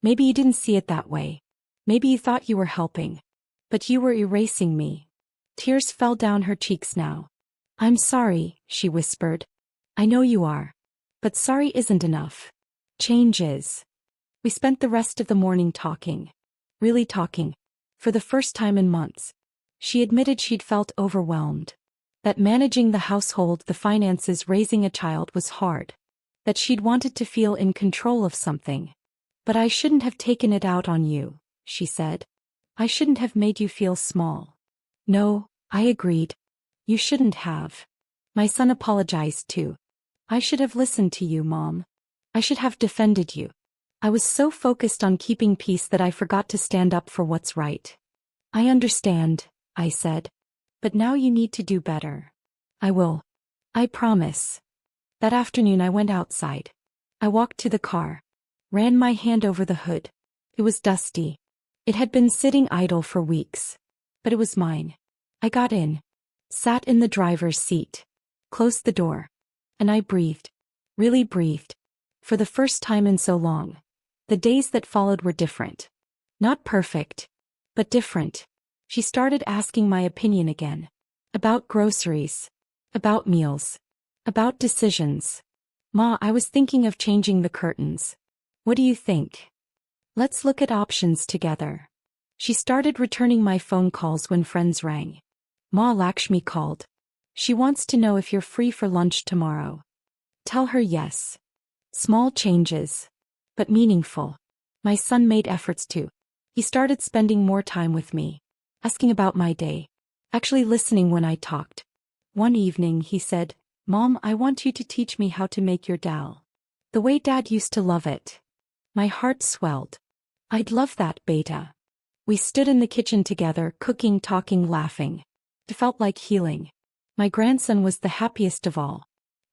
Maybe you didn't see it that way. Maybe you thought you were helping. But you were erasing me. Tears fell down her cheeks now. I'm sorry, she whispered. I know you are. But sorry isn't enough. Change is. We spent the rest of the morning talking. Really talking. For the first time in months. She admitted she'd felt overwhelmed. That managing the household, the finances, raising a child was hard. That she'd wanted to feel in control of something. But I shouldn't have taken it out on you, she said. I shouldn't have made you feel small. No, I agreed. You shouldn't have. My son apologized too. I should have listened to you, Mom. I should have defended you. I was so focused on keeping peace that I forgot to stand up for what's right. I understand, I said. But now you need to do better. I will. I promise. That afternoon I went outside. I walked to the car. Ran my hand over the hood. It was dusty. It had been sitting idle for weeks. But it was mine. I got in. Sat in the driver's seat. Closed the door. And I breathed. Really breathed. For the first time in so long. The days that followed were different. Not perfect. But different. She started asking my opinion again. About groceries. About meals. About decisions. Ma, I was thinking of changing the curtains. What do you think? Let's look at options together. She started returning my phone calls when friends rang. Ma, Lakshmi called. She wants to know if you're free for lunch tomorrow. Tell her yes. Small changes. But meaningful. My son made efforts too. He started spending more time with me. Asking about my day. Actually listening when I talked. One evening he said, Mom, I want you to teach me how to make your dal. The way Dad used to love it. My heart swelled. I'd love that, Beta. We stood in the kitchen together, cooking, talking, laughing. It felt like healing. My grandson was the happiest of all.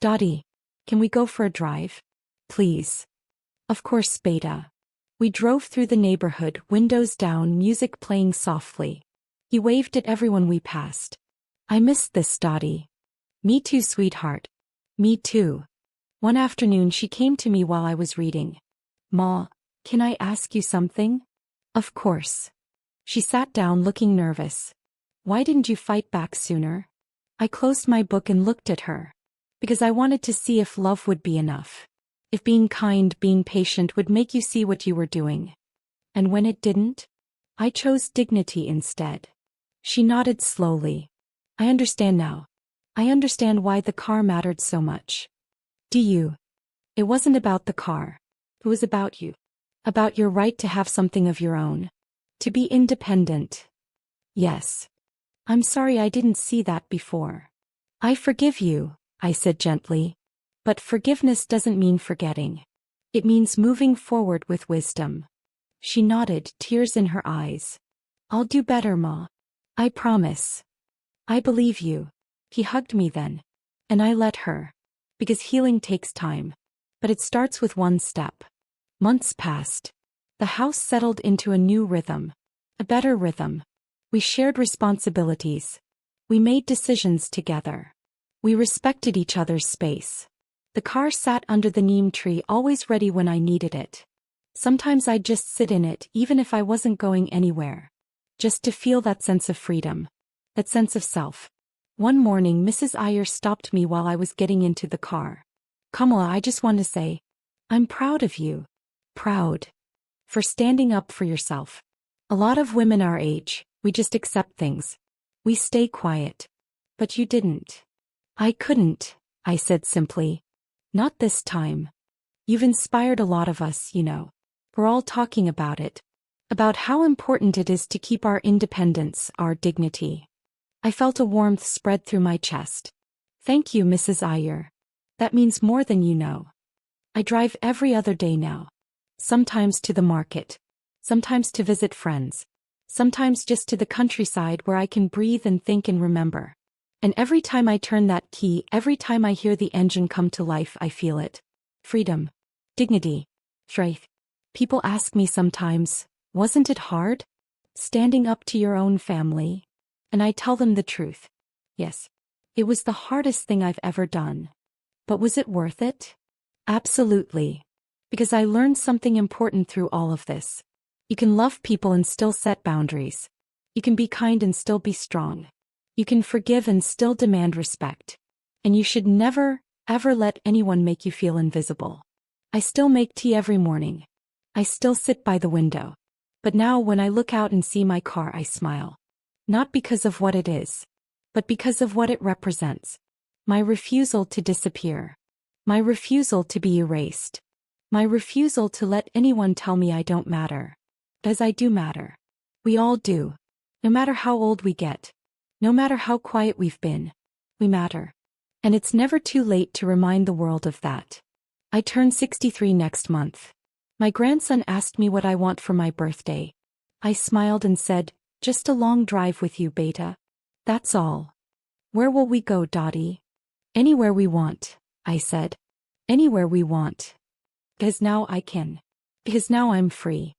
Dottie, can we go for a drive? Please. Of course, Beta. We drove through the neighborhood, windows down, music playing softly. He waved at everyone we passed. I missed this, Dottie. Me too, sweetheart. Me too. One afternoon she came to me while I was reading. Ma, can I ask you something? Of course. She sat down looking nervous. Why didn't you fight back sooner? I closed my book and looked at her. Because I wanted to see if love would be enough. If being kind, being patient would make you see what you were doing. And when it didn't, I chose dignity instead. She nodded slowly. I understand now. I understand why the car mattered so much. Do you? It wasn't about the car. It was about you. About your right to have something of your own. To be independent. Yes. I'm sorry I didn't see that before. I forgive you, I said gently. But forgiveness doesn't mean forgetting. It means moving forward with wisdom. She nodded, tears in her eyes. I'll do better, Ma. I promise. I believe you. He hugged me then. And I let her. Because healing takes time. But it starts with one step. Months passed. The house settled into a new rhythm. A better rhythm. We shared responsibilities. We made decisions together. We respected each other's space. The car sat under the neem tree, always ready when I needed it. Sometimes I'd just sit in it, even if I wasn't going anywhere. Just to feel that sense of freedom. That sense of self. One morning, Mrs. Iyer stopped me while I was getting into the car. Kamala, I just want to say, I'm proud of you. Proud. For standing up for yourself. A lot of women our age, we just accept things. We stay quiet. But you didn't. I couldn't, I said simply. Not this time. You've inspired a lot of us, you know. We're all talking about it. About how important it is to keep our independence, our dignity. I felt a warmth spread through my chest. Thank you, Mrs. Iyer. That means more than you know. I drive every other day now. Sometimes to the market. Sometimes to visit friends. Sometimes just to the countryside where I can breathe and think and remember. And every time I turn that key, every time I hear the engine come to life, I feel it. Freedom. Dignity. Strength. People ask me sometimes, wasn't it hard? Standing up to your own family? And I tell them the truth. Yes. It was the hardest thing I've ever done. But was it worth it? Absolutely. Because I learned something important through all of this. You can love people and still set boundaries. You can be kind and still be strong. You can forgive and still demand respect. And you should never, ever let anyone make you feel invisible. I still make tea every morning. I still sit by the window. But now when I look out and see my car, I smile. Not because of what it is, but because of what it represents. My refusal to disappear. My refusal to be erased. My refusal to let anyone tell me I don't matter. As I do matter. We all do. No matter how old we get. No matter how quiet we've been. We matter. And it's never too late to remind the world of that. I turn 63 next month. My grandson asked me what I want for my birthday. I smiled and said, just a long drive with you, Beta. That's all. Where will we go, Dottie? Anywhere we want, I said. Anywhere we want. Because now I can. Because now I'm free.